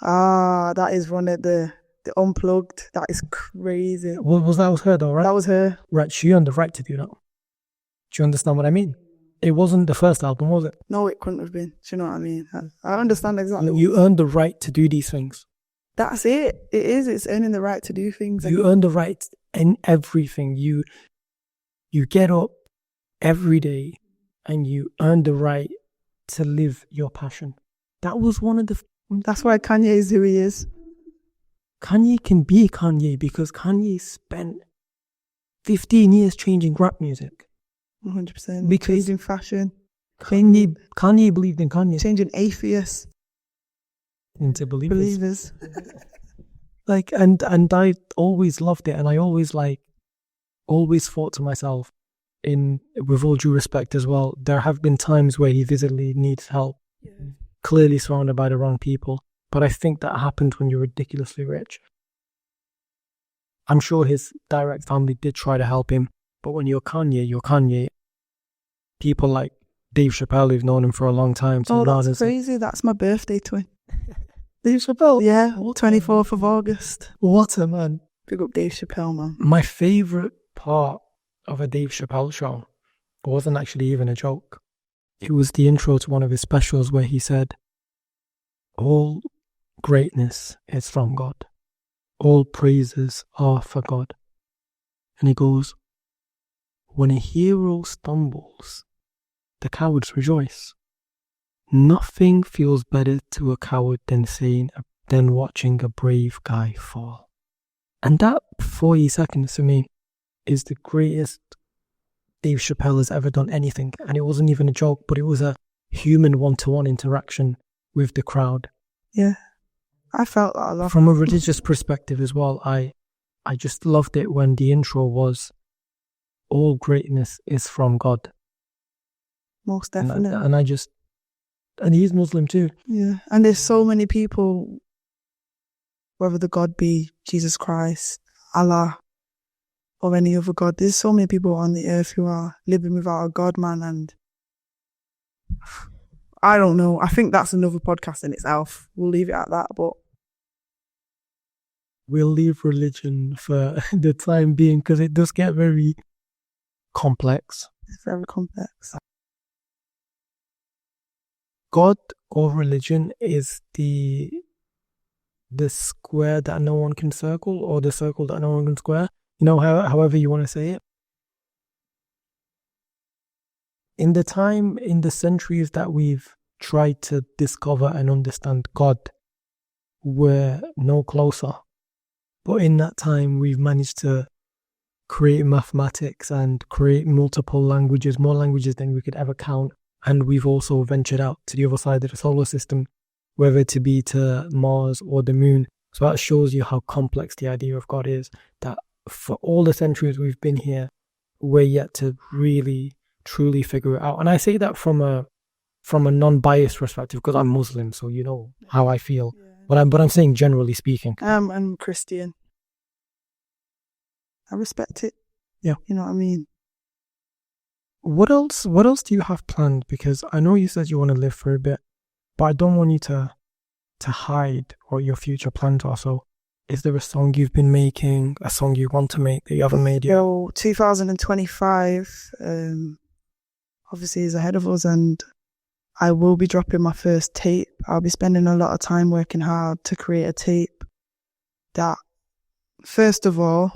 S1: That is one of the Unplugged. That is crazy.
S2: Was her though, right?
S1: That was her.
S2: Right, she earned the right to do that. Do you understand what I mean? It wasn't the first album, was it?
S1: No, it couldn't have been. Do you know what I mean? I understand exactly.
S2: You earned the right to do these things.
S1: That's it. It is. It's earning the right to do things.
S2: You earn the right in everything. You get up every day and you earn the right to live your passion. That was one of the...
S1: That's why Kanye is who he is.
S2: Kanye can be Kanye because Kanye spent 15 years changing rap music.
S1: 100%.
S2: Because
S1: changing fashion.
S2: Kanye believed in Kanye.
S1: Changing atheists
S2: into
S1: believers.
S2: Like, and I always loved it, and I always thought to myself, with all due respect as well, there have been times where he visibly needs help. Yeah. Clearly surrounded by the wrong people. But I think that happened when you're ridiculously rich. I'm sure his direct family did try to help him, but when you're Kanye. People like Dave Chappelle, who've known him for a long time.
S1: Oh, that's crazy. That's my birthday twin. Dave Chappelle? Yeah, 24th of August.
S2: What a man.
S1: Big up Dave Chappelle, man.
S2: My favourite part of a Dave Chappelle show wasn't actually even a joke. It was the intro to one of his specials where he said, all greatness is from God. All praises are for God. And he goes, when a hero stumbles, the cowards rejoice. Nothing feels better to a coward than watching a brave guy fall. And that 40 seconds to me is the greatest Dave Chappelle has ever done anything. And it wasn't even a joke, but it was a human one-to-one interaction with the crowd.
S1: Yeah, I felt that a lot.
S2: From a religious perspective as well, I just loved it when the intro was, all greatness is from God.
S1: Most definitely.
S2: And he's Muslim too.
S1: Yeah, and there's so many people, whether the God be Jesus Christ, Allah, or any other God, there's so many people on the earth who are living without a God, man, and I don't know. I think that's another podcast in itself. We'll leave it at that, but
S2: we'll leave religion for the time being because it does get very complex.
S1: It's very complex.
S2: God or religion is the square that no one can circle, or the circle that no one can square. You know, however you want to say it. In the centuries that we've tried to discover and understand God, we're no closer. But in that time, we've managed to create mathematics and create multiple languages, more languages than we could ever count. And we've also ventured out to the other side of the solar system, whether to be to Mars or the moon. So that shows you how complex the idea of God is, that for all the centuries we've been here, we're yet to really, truly figure it out. And I say that from a non-biased perspective because I'm Muslim, so you know how I feel. Yeah. But I'm saying generally speaking.
S1: I'm Christian. I respect it.
S2: Yeah.
S1: You know what I mean?
S2: What else do you have planned? Because I know you said you want to live for a bit, but I don't want you to hide what your future plans are. So is there a song you've been making, a song you want to make that you haven't made yet?
S1: 2025 obviously is ahead of us, and I will be dropping my first tape. I'll be spending a lot of time working hard to create a tape that, first of all,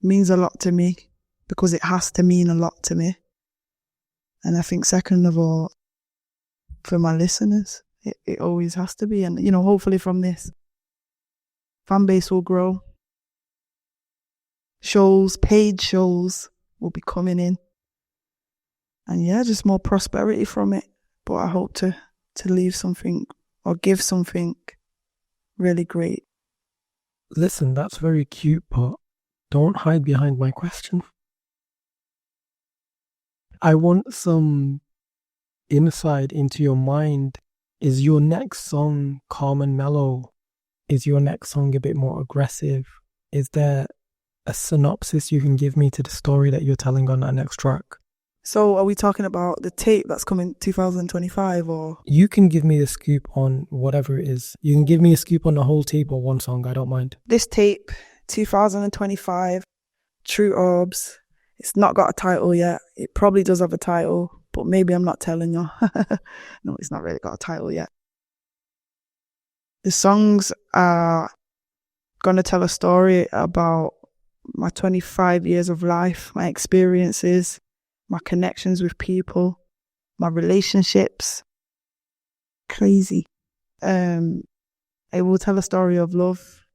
S1: means a lot to me, because it has to mean a lot to me. And I think second of all, for my listeners, it always has to be. And, you know, hopefully from this, fan base will grow. Paid shows will be coming in. And yeah, just more prosperity from it. But I hope to leave something or give something really great.
S2: Listen, that's very cute, but don't hide behind my question. I want some insight into your mind. Is your next song calm and mellow? Is your next song a bit more aggressive? Is there a synopsis you can give me to the story that you're telling on that next track?
S1: So are we talking about the tape that's coming 2025 or?
S2: You can give me the scoop on whatever it is. You can give me a scoop on the whole tape or one song, I don't mind.
S1: This tape, 2025, True Aubz. It's not got a title yet. It probably does have a title, but maybe I'm not telling you. No, it's not really got a title yet. The songs are going to tell a story about my 25 years of life, my experiences, my connections with people, my relationships. Crazy. It will tell a story of love,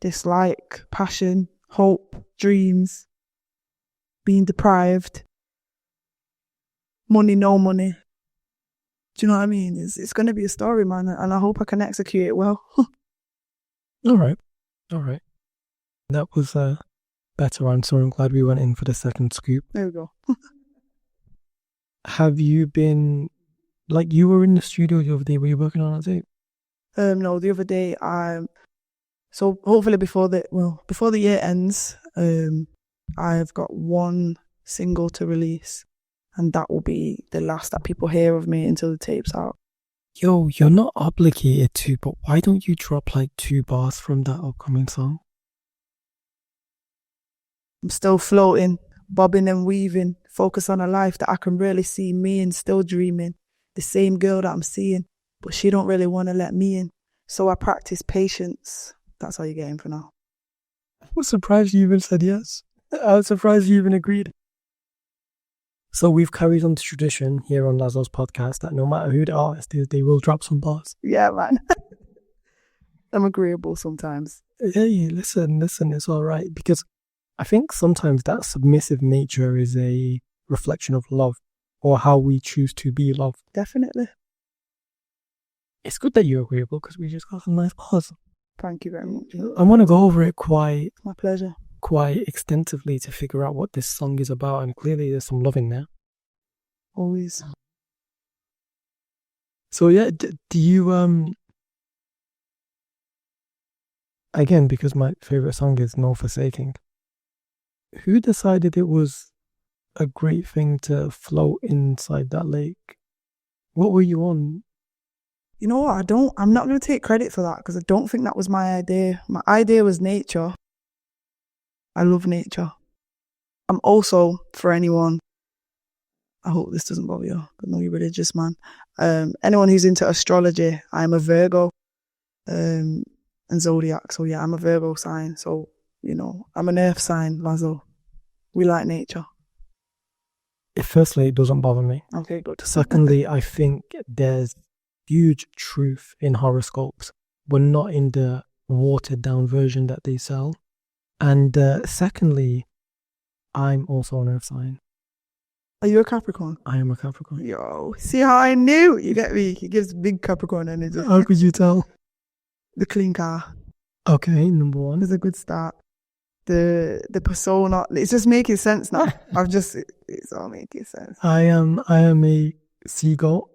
S1: dislike, passion, hope, dreams, being deprived, money, no money. Do you know what I mean? It's going to be a story, man, and I hope I can execute it well.
S2: All right. That was a better answer. I'm glad we went in for the second scoop.
S1: There we go.
S2: Have you been, like, you were in the studio the other day, were you working on a tape?
S1: No, the other day, so hopefully before the year ends, I've got one single to release, and that will be the last that people hear of me until the tape's out.
S2: Yo, you're not obligated to, but why don't you drop like 2 bars from that upcoming song?
S1: I'm still floating, bobbing and weaving, focus on a life that I can really see me in, still dreaming. The same girl that I'm seeing, but she don't really want to let me in. So I practice patience. That's how you get in for now.
S2: I was surprised you even said yes. I was surprised you even agreed. So we've carried on the tradition here on Lazo's podcast that no matter who the artist is, they will drop some bars.
S1: Yeah, man. I'm agreeable sometimes.
S2: Hey, listen, it's all right. Because I think sometimes that submissive nature is a reflection of love or how we choose to be loved.
S1: Definitely.
S2: It's good that you're agreeable because we just got some nice bars.
S1: Thank you very much.
S2: I want to go over it quite
S1: My pleasure.
S2: Quite extensively to figure out what this song is about, and clearly there's some love in there.
S1: Always.
S2: So yeah, do you again, because my favorite song is No Forsaking, who decided it was a great thing to float inside that lake? What were you on?
S1: You know what? I'm not going to take credit for that because I don't think that was my idea. My idea was nature. I love nature. I'm also, for anyone, I hope this doesn't bother you, I know you're religious, man. Anyone who's into astrology, I'm a Virgo and zodiac. So yeah, I'm a Virgo sign. So, you know, I'm an earth sign, Lazo. We like nature.
S2: Firstly, it doesn't bother me.
S1: Okay, good.
S2: Secondly, I think there's huge truth in horoscopes, but not in the watered down version that they sell. And secondly, I'm also an earth sign.
S1: Are you a Capricorn?
S2: I am a Capricorn.
S1: Yo, see how I knew? You get me? He gives big Capricorn energy.
S2: How could you tell?
S1: The clean car.
S2: Okay, number one.
S1: Is a good start. The persona. It's just making sense now. It's all making sense.
S2: I am a seagull.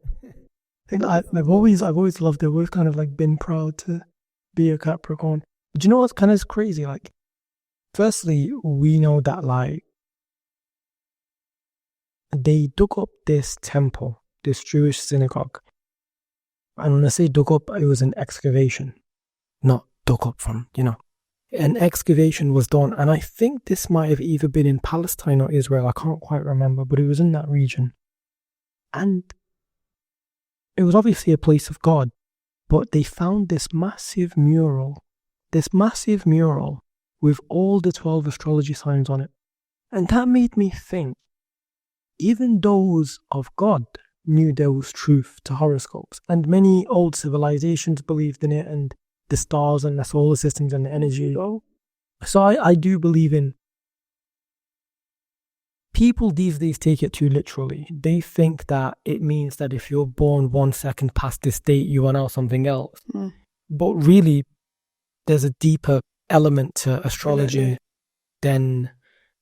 S2: I've always loved it. I've always kind of like been proud to be a Capricorn. But you know what's kind of crazy? Like, firstly, we know that like they dug up this temple, this Jewish synagogue. And when I say dug up, it was an excavation, not dug up from, an excavation was done. And I think this might have either been in Palestine or Israel. I can't quite remember, but it was in that region. And it was obviously a place of God, but they found this massive mural with all the 12 astrology signs on it. And that made me think, even those of God knew there was truth to horoscopes, and many old civilizations believed in it, and the stars and the solar systems and the energy. So I do believe in. People these days take it too literally. They think that it means that if you're born 1 second past this date, you are now something else. But really, there's a deeper element to astrology than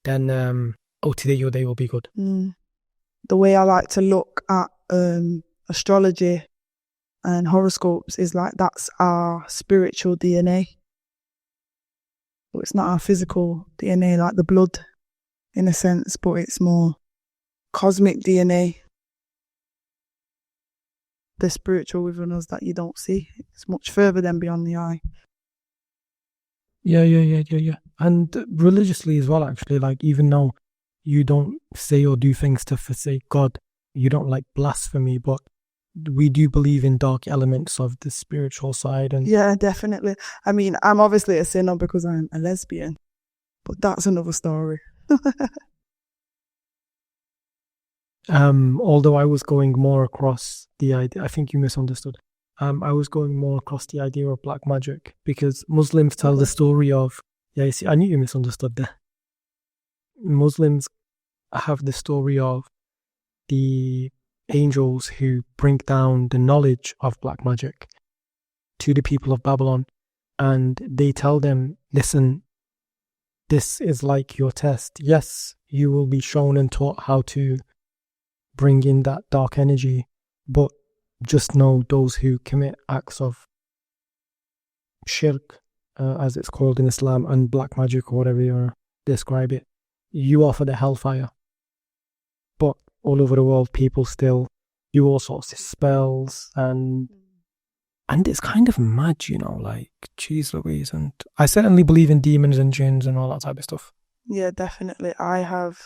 S2: today your day will be good.
S1: The way I like to look at astrology and horoscopes is like that's our spiritual DNA. It's not our physical DNA, like the blood, in a sense, but it's more cosmic DNA. The spiritual within us that you don't see. It's much further than beyond the eye.
S2: Yeah. And religiously as well, actually, like even though you don't say or do things to forsake God, you don't like blasphemy, but we do believe in dark elements of the spiritual side. And
S1: yeah, definitely. I mean, I'm obviously a sinner because I'm a lesbian, but that's another story.
S2: Although I was going more across the idea, I think you misunderstood. I was going more across the idea of black magic, because Muslims tell the story of, you see, I knew you misunderstood there. Muslims have the story of the angels who bring down the knowledge of black magic to the people of Babylon, and they tell them, listen, this is like your test. Yes, you will be shown and taught how to bring in that dark energy, but just know those who commit acts of shirk, as it's called in Islam, and black magic, or whatever you describe it, you are for the hellfire. But all over the world, people still do all sorts of spells, and it's kind of mad, like, geez Louise. And I certainly believe in demons and jinns and all that type of stuff.
S1: Yeah, definitely. I have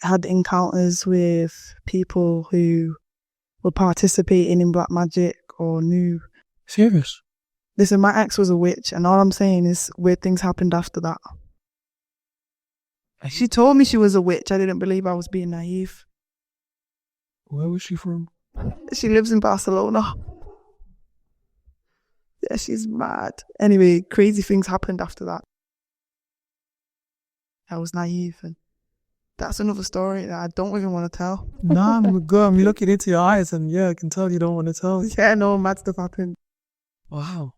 S1: had encounters with people who were participating in black magic or knew.
S2: Serious?
S1: Listen, my ex was a witch, and all I'm saying is weird things happened after that. She told me she was a witch. I didn't believe I was being naive.
S2: Where was she from?
S1: She lives in Barcelona. Yeah, she's mad. Anyway, crazy things happened after that. I was naive, and that's another story that I don't even want to tell.
S2: Nah, I'm good. I'm looking into your eyes, and yeah, I can tell you don't want to tell.
S1: Yeah, no, mad stuff happened.
S2: Wow.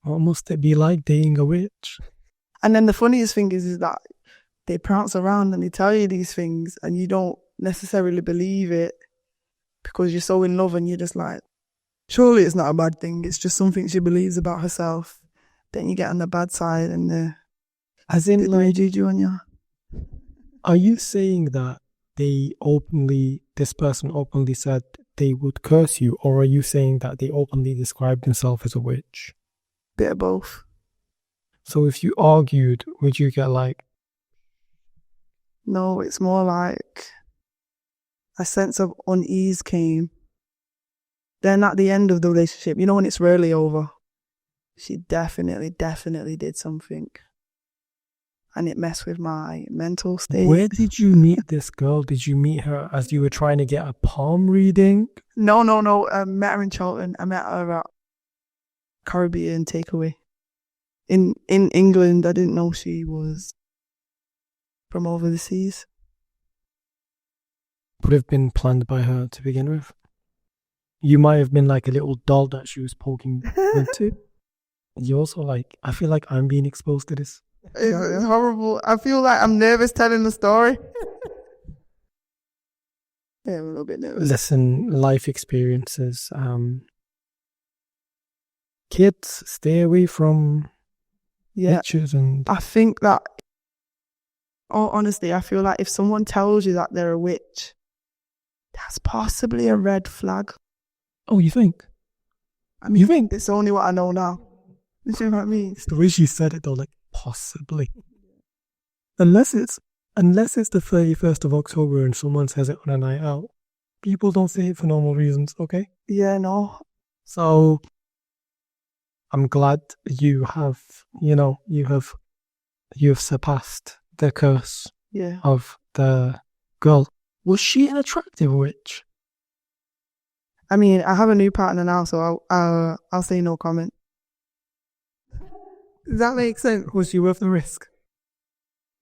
S2: What must it be like dating a witch?
S1: And then the funniest thing is that they prance around and they tell you these things, and you don't necessarily believe it because you're so in love, and you're just like, surely it's not a bad thing. It's just something she believes about herself. Then you get on the bad side, and
S2: as in, like,
S1: juju on you.
S2: Are you saying that this person openly said they would curse you, or are you saying that they openly described themselves as a witch?
S1: Bit of both.
S2: So if you argued, would you get like...
S1: No, it's more like a sense of unease came. Then at the end of the relationship, you know, when it's rarely over, she definitely did something. And it messed with my mental state.
S2: Where did you meet this girl? Did you meet her as you were trying to get a palm reading?
S1: No. I met her in Charlton. I met her at Caribbean Takeaway. In England, I didn't know she was from over the seas.
S2: Would have been planned by her to begin with. You might have been like a little doll that she was poking into. You also like, I feel like I'm being exposed to this.
S1: It's horrible. I feel like I'm nervous telling the story. Yeah, I'm a little bit nervous.
S2: Listen, life experiences. Kids, stay away from witches and...
S1: I think that, honestly, I feel like if someone tells you that they're a witch, that's possibly a red flag.
S2: Oh, you think?
S1: I mean, you think? It's only what I know now. You see what I mean?
S2: It's the way she said it though, like, possibly. Unless it's the 31st of October and someone says it on a night out. People don't say it for normal reasons, okay?
S1: Yeah, no.
S2: So, I'm glad you have surpassed the curse of the girl. Was she an attractive witch?
S1: I mean, I have a new partner now, so I'll say no comment. Does that make sense?
S2: Was she worth the risk?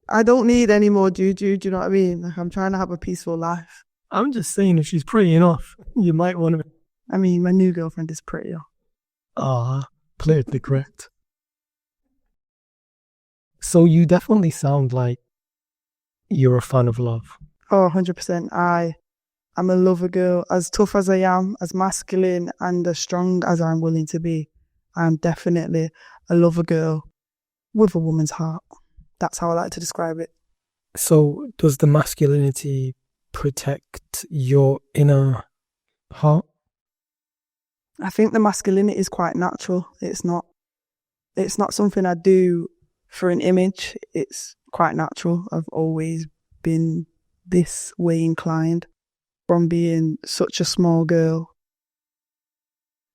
S1: I don't need any more juju, do you know what I mean? Like, I'm trying to have a peaceful life.
S2: I'm just saying, if she's pretty enough, you might want to...
S1: I mean, my new girlfriend is prettier.
S2: Politically correct. So you definitely sound like you're a fan of love.
S1: Oh, 100%. I'm a lover girl. As tough as I am, as masculine and as strong as I'm willing to be, I'm definitely a lover girl with a woman's heart. That's how I like to describe it.
S2: So does the masculinity protect your inner heart?
S1: I think the masculinity is quite natural. It's not something I do for an image. It's quite natural. I've always been this way inclined from being such a small girl.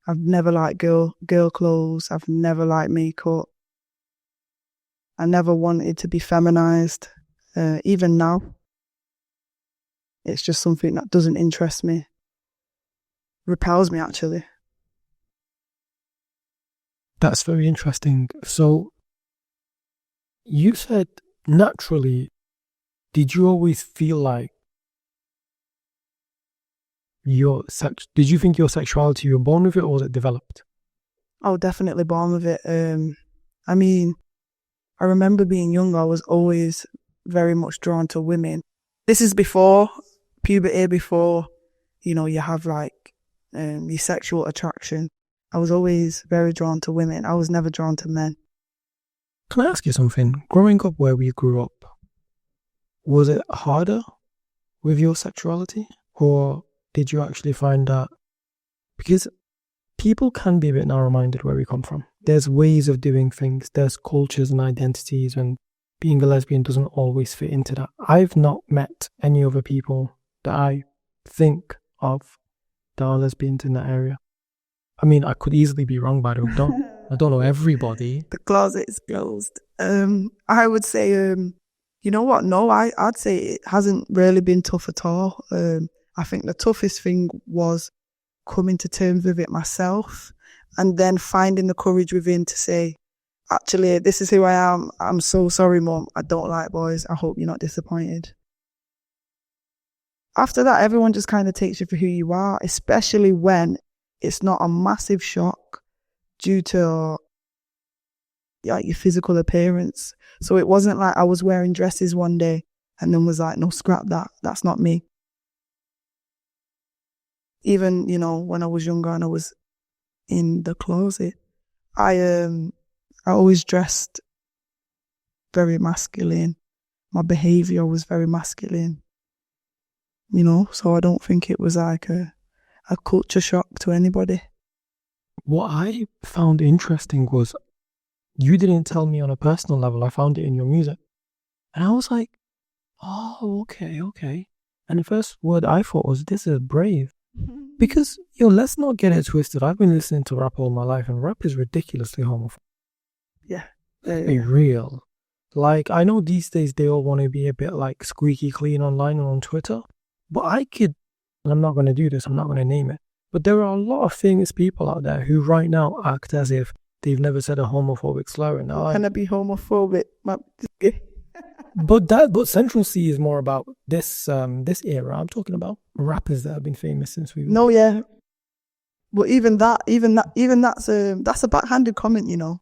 S1: I've never liked girl clothes. I've never liked makeup. I never wanted to be feminized. Even now, it's just something that doesn't interest me. Repels me, actually.
S2: That's very interesting. So, you said naturally, did you always feel like did you think your sexuality, you were born with it, or was it developed?
S1: Oh, definitely born with it. I mean, I remember being young, I was always very much drawn to women. This is before puberty, before, you have like your sexual attraction. I was always very drawn to women. I was never drawn to men.
S2: Can I ask you something? Growing up where we grew up, was it harder with your sexuality? Or did you actually find that? Because people can be a bit narrow-minded where we come from. There's ways of doing things. There's cultures and identities, and being a lesbian doesn't always fit into that. I've not met any other people that I think of that are lesbians in that area. I mean, I could easily be wrong, but I don't know everybody.
S1: The closet is closed. I would say, you know what? No, I'd say it hasn't really been tough at all. I think the toughest thing was coming to terms with it myself and then finding the courage within to say, actually, this is who I am. I'm so sorry, Mum. I don't like boys. I hope you're not disappointed. After that, everyone just kind of takes you for who you are, especially when it's not a massive shock due to your physical appearance. So it wasn't like I was wearing dresses one day and then was like, no, scrap that. That's not me. Even, you know, when I was younger and I was in the closet, I always dressed very masculine. My behaviour was very masculine, you know, so I don't think it was like a culture shock to anybody.
S2: What I found interesting was you didn't tell me on a personal level. I found it in your music. And I was like, oh, okay. And the first word I thought was, this is brave. Because, let's not get it twisted. I've been listening to rap all my life, and rap is ridiculously homophobic.
S1: Yeah.
S2: Be real. Like, I know these days they all want to be a bit like squeaky clean online and on Twitter. But and I'm not going to do this, I'm not going to name it. But there are a lot of famous people out there who right now act as if they've never said a homophobic slur. And
S1: Can I be homophobic?
S2: But Central C is more about this era. I'm talking about rappers that have been famous since we.
S1: No, yeah. But even that's a backhanded comment, you know,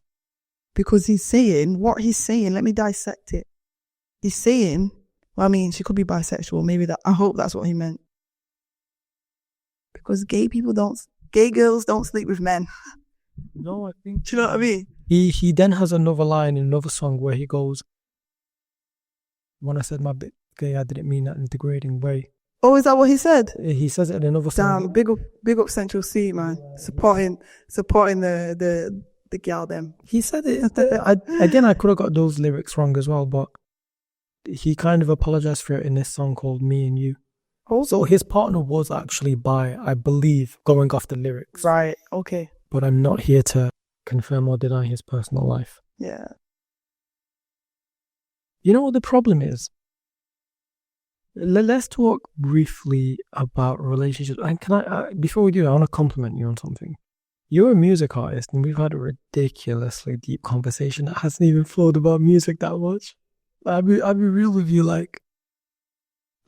S1: because he's saying what he's saying. Let me dissect it. He's saying, well, I mean, she could be bisexual. Maybe I hope that's what he meant. Because gay girls don't sleep with men.
S2: No, I think.
S1: Do you know what I mean?
S2: He then has another line in another song where he goes, when I said my bit gay, I didn't mean that in a degrading way.
S1: Oh, is that what he said?
S2: He says it in another song.
S1: Damn, big up Central C, man. Supporting the girl them.
S2: He said it. I could have got those lyrics wrong as well, but he kind of apologized for it in this song called Me and You.
S1: Oh.
S2: So his partner was actually bi, I believe, going off the lyrics.
S1: Right, okay.
S2: But I'm not here to confirm or deny his personal life.
S1: Yeah.
S2: You know what the problem is? Let's talk briefly about relationships. And can I, before we do, I want to compliment you on something. You're a music artist, and we've had a ridiculously deep conversation that hasn't even flowed about music that much. I'll be real with you, like,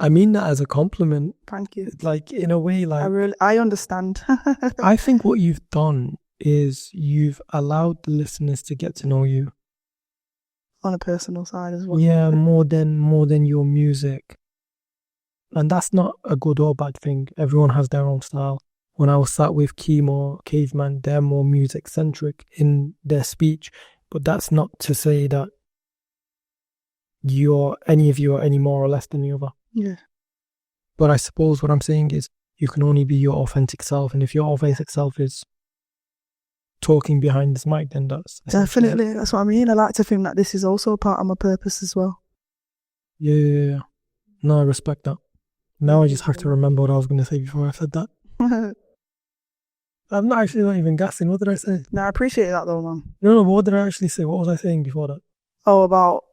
S2: I mean that as a compliment.
S1: Thank you.
S2: Like, in a way, like...
S1: I understand.
S2: I think what you've done is you've allowed the listeners to get to know you.
S1: On a personal side as well.
S2: Yeah, more than your music. And that's not a good or bad thing. Everyone has their own style. When I was sat with Kimo, Caveman, they're more music-centric in their speech. But that's not to say that any of you are any more or less than the other.
S1: Yeah.
S2: But I suppose what I'm saying is you can only be your authentic self. And if your authentic self is talking behind this mic, then that's...
S1: Definitely, that's what I mean. I like to think that this is also part of my purpose as well.
S2: Yeah. No, I respect that. Now I just have to remember what I was going to say before I said that. I'm not even guessing. What did I say?
S1: No, I appreciate that though, man.
S2: No, but what did I actually say? What was I saying before that?
S1: Oh, about...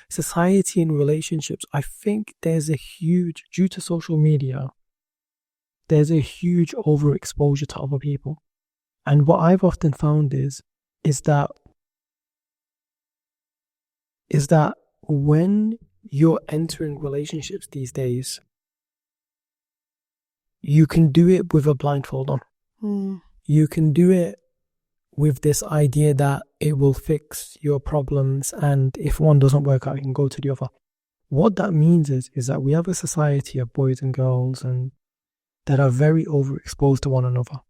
S2: Society and relationships. I think there's due to social media, there's a huge overexposure to other people. And what I've often found is that when you're entering relationships these days, you can do it with a blindfold on. You can do it with this idea that it will fix your problems, and if one doesn't work out, you can go to the other. What that means is that we have a society of boys and girls and that are very overexposed to one another.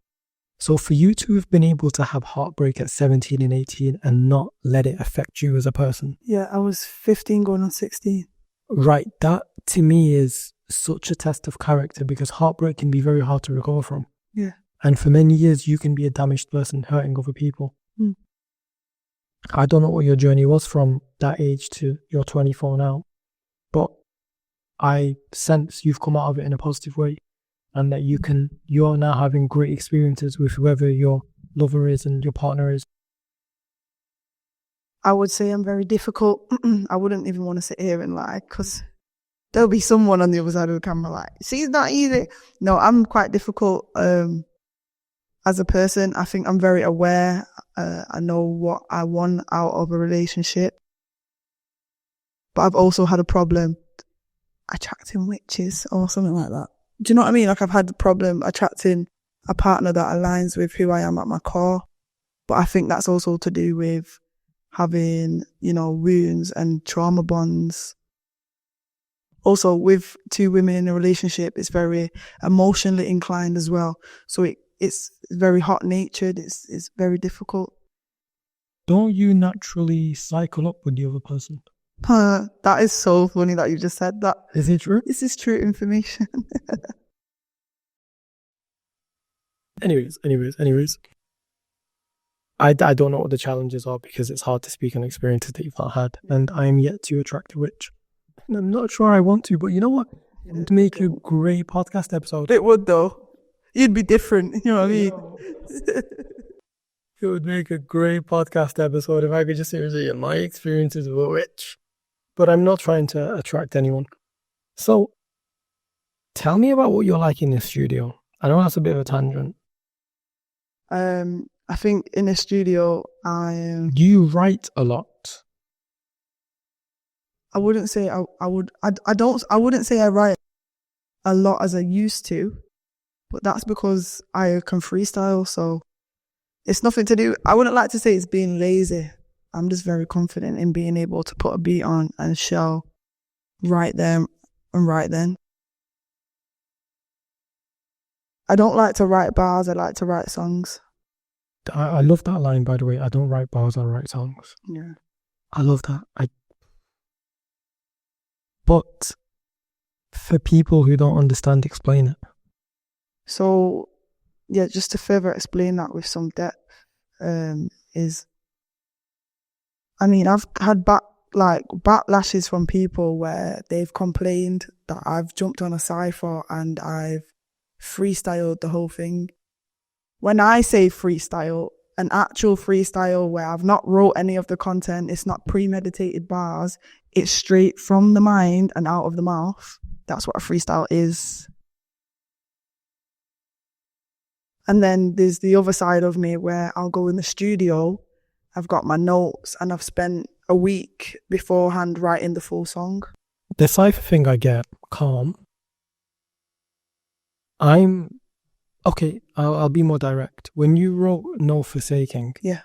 S2: So for you to have been able to have heartbreak at 17 and 18 and not let it affect you as a person.
S1: Yeah, I was 15 going on 16.
S2: Right, that to me is such a test of character, because heartbreak can be very hard to recover from.
S1: Yeah.
S2: And for many years, you can be a damaged person hurting other people. I don't know what your journey was from that age to you're 24 now, but I sense you've come out of it in a positive way. and that you are now having great experiences with whoever your lover is and your partner is?
S1: I would say I'm very difficult. I wouldn't even want to sit here and lie, because there'll be someone on the other side of the camera like, see, it's not easy. No, I'm quite difficult as a person. I think I'm very aware. I know what I want out of a relationship. But I've also had a problem attracting witches or something like that. Do you know what I mean? Like, I've had the problem attracting a partner that aligns with who I am at my core. But I think that's also to do with having, wounds and trauma bonds. Also, with two women in a relationship, it's very emotionally inclined as well. So it's very hot-natured. It's very difficult.
S2: Don't you naturally cycle up with the other person?
S1: That is so funny that you just said that.
S2: Is it true?
S1: This is true information.
S2: Anyways. I don't know what the challenges are, because it's hard to speak on experiences that you've not had, and I am yet to attract a witch. And I'm not sure I want to, but you know what? It would make a great podcast episode.
S1: It would, though. You'd be different, you know what I mean?
S2: It would make a great podcast episode if I could just say my experiences with a witch. But I'm not trying to attract anyone. So, tell me about what you're like in the studio. I know that's a bit of a tangent.
S1: I think in the studio,
S2: Do you write a lot?
S1: I wouldn't say I wouldn't say I write a lot as I used to, but that's because I can freestyle, so it's nothing to do. I wouldn't like to say it's being lazy. I'm just very confident in being able to put a beat on and shell right there and right then. I don't like to write bars, I like to write songs.
S2: I love that line, by the way. I don't write bars, I write songs.
S1: Yeah.
S2: I love that. But for people who don't understand, explain it.
S1: So, yeah, just to further explain that with some depth, I've had backlashes from people where they've complained that I've jumped on a cypher and I've freestyled the whole thing. When I say freestyle, an actual freestyle where I've not wrote any of the content, it's not premeditated bars, it's straight from the mind and out of the mouth. That's what a freestyle is. And then there's the other side of me where I'll go in the studio, I've got my notes, and I've spent a week beforehand writing the full song.
S2: The cypher thing I get, calm. Okay, I'll be more direct. When you wrote No Forsaking,
S1: yeah,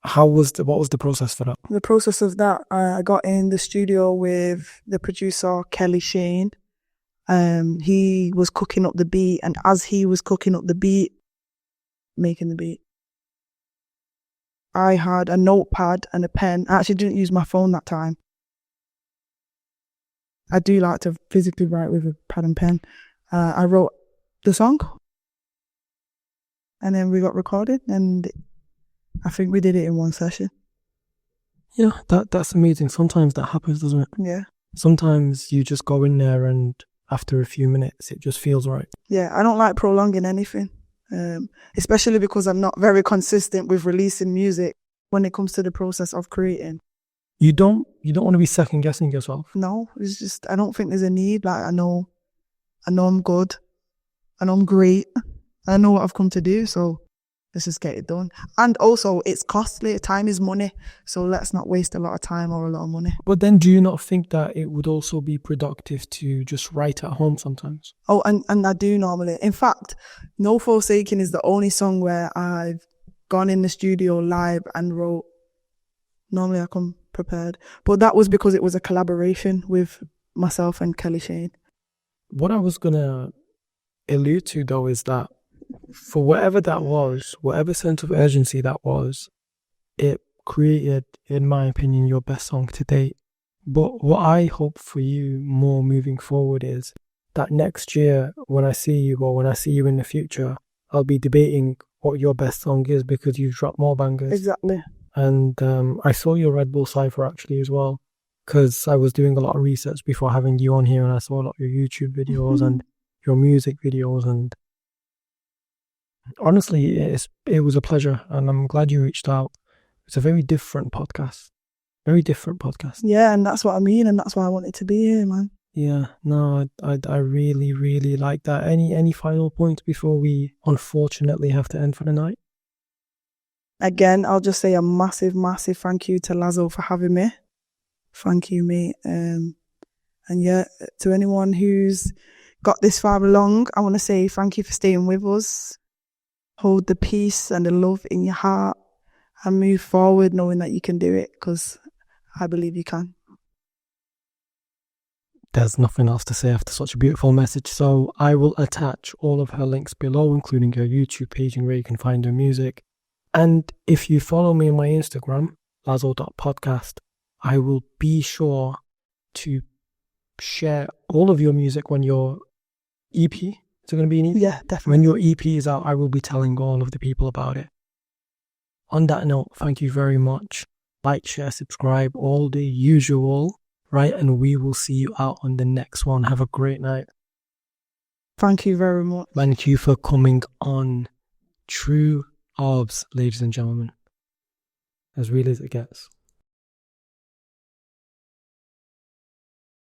S2: what was the process for that?
S1: The process of that, I got in the studio with the producer Kelly Shane. He was cooking up the beat, and as he was cooking up the beat, making the beat, I had a notepad and a pen. I actually didn't use my phone that time. I do like to physically write with a pad and pen. I wrote the song, and then we got recorded, and I think we did it in one session.
S2: Yeah, that's amazing. Sometimes that happens, doesn't it?
S1: Yeah.
S2: Sometimes you just go in there and after a few minutes it just feels right.
S1: Yeah, I don't like prolonging anything, especially because I'm not very consistent with releasing music when it comes to the process of creating.
S2: You don't want to be second guessing yourself?
S1: No, it's just, I don't think there's a need. Like, I know I'm good, I know I'm great, I know what I've come to do, so let's just get it done. And also, it's costly. Time is money, so let's not waste a lot of time or a lot of money.
S2: But then do you not think that it would also be productive to just write at home sometimes?
S1: Oh, and I do normally. In fact, No Forsaking is the only song where I've gone in the studio live and wrote. Normally I come prepared, but that was because it was a collaboration with myself and Kelly Shane.
S2: What I was gonna allude to though is that for whatever that was, whatever sense of urgency that was, it created, in my opinion, your best song to date. But what I hope for you more moving forward is that next year when I see you, or when I see you in the future, I'll be debating what your best song is because you've dropped more bangers.
S1: Exactly.
S2: And I saw your Red Bull Cypher actually as well, because I was doing a lot of research before having you on here, and I saw a lot of your YouTube videos and your music videos, and honestly, it was a pleasure, and I'm glad you reached out. It's a very different podcast. Very different podcast.
S1: Yeah, and that's what I mean, and that's why I wanted to be here, man.
S2: Yeah, no, I really, really like that. Any final points before we unfortunately have to end for the night?
S1: Again, I'll just say a massive, massive thank you to Lazo for having me. Thank you, mate. And yeah, to anyone who's got this far along, I want to say thank you for staying with us. Hold the peace and the love in your heart and move forward knowing that you can do it, because I believe you can.
S2: There's nothing else to say after such a beautiful message, so I will attach all of her links below, including her YouTube page and where you can find her music. And if you follow me on my Instagram, lazo.podcast, I will be sure to share all of your music when your EP, is it going to be an EP?
S1: Yeah, definitely.
S2: When your EP is out, I will be telling all of the people about it. On that note, thank you very much. Like, share, subscribe, all the usual, right? And we will see you out on the next one. Have a great night.
S1: Thank you very much.
S2: Thank you for coming on True Aubz, ladies and gentlemen. As real as it gets.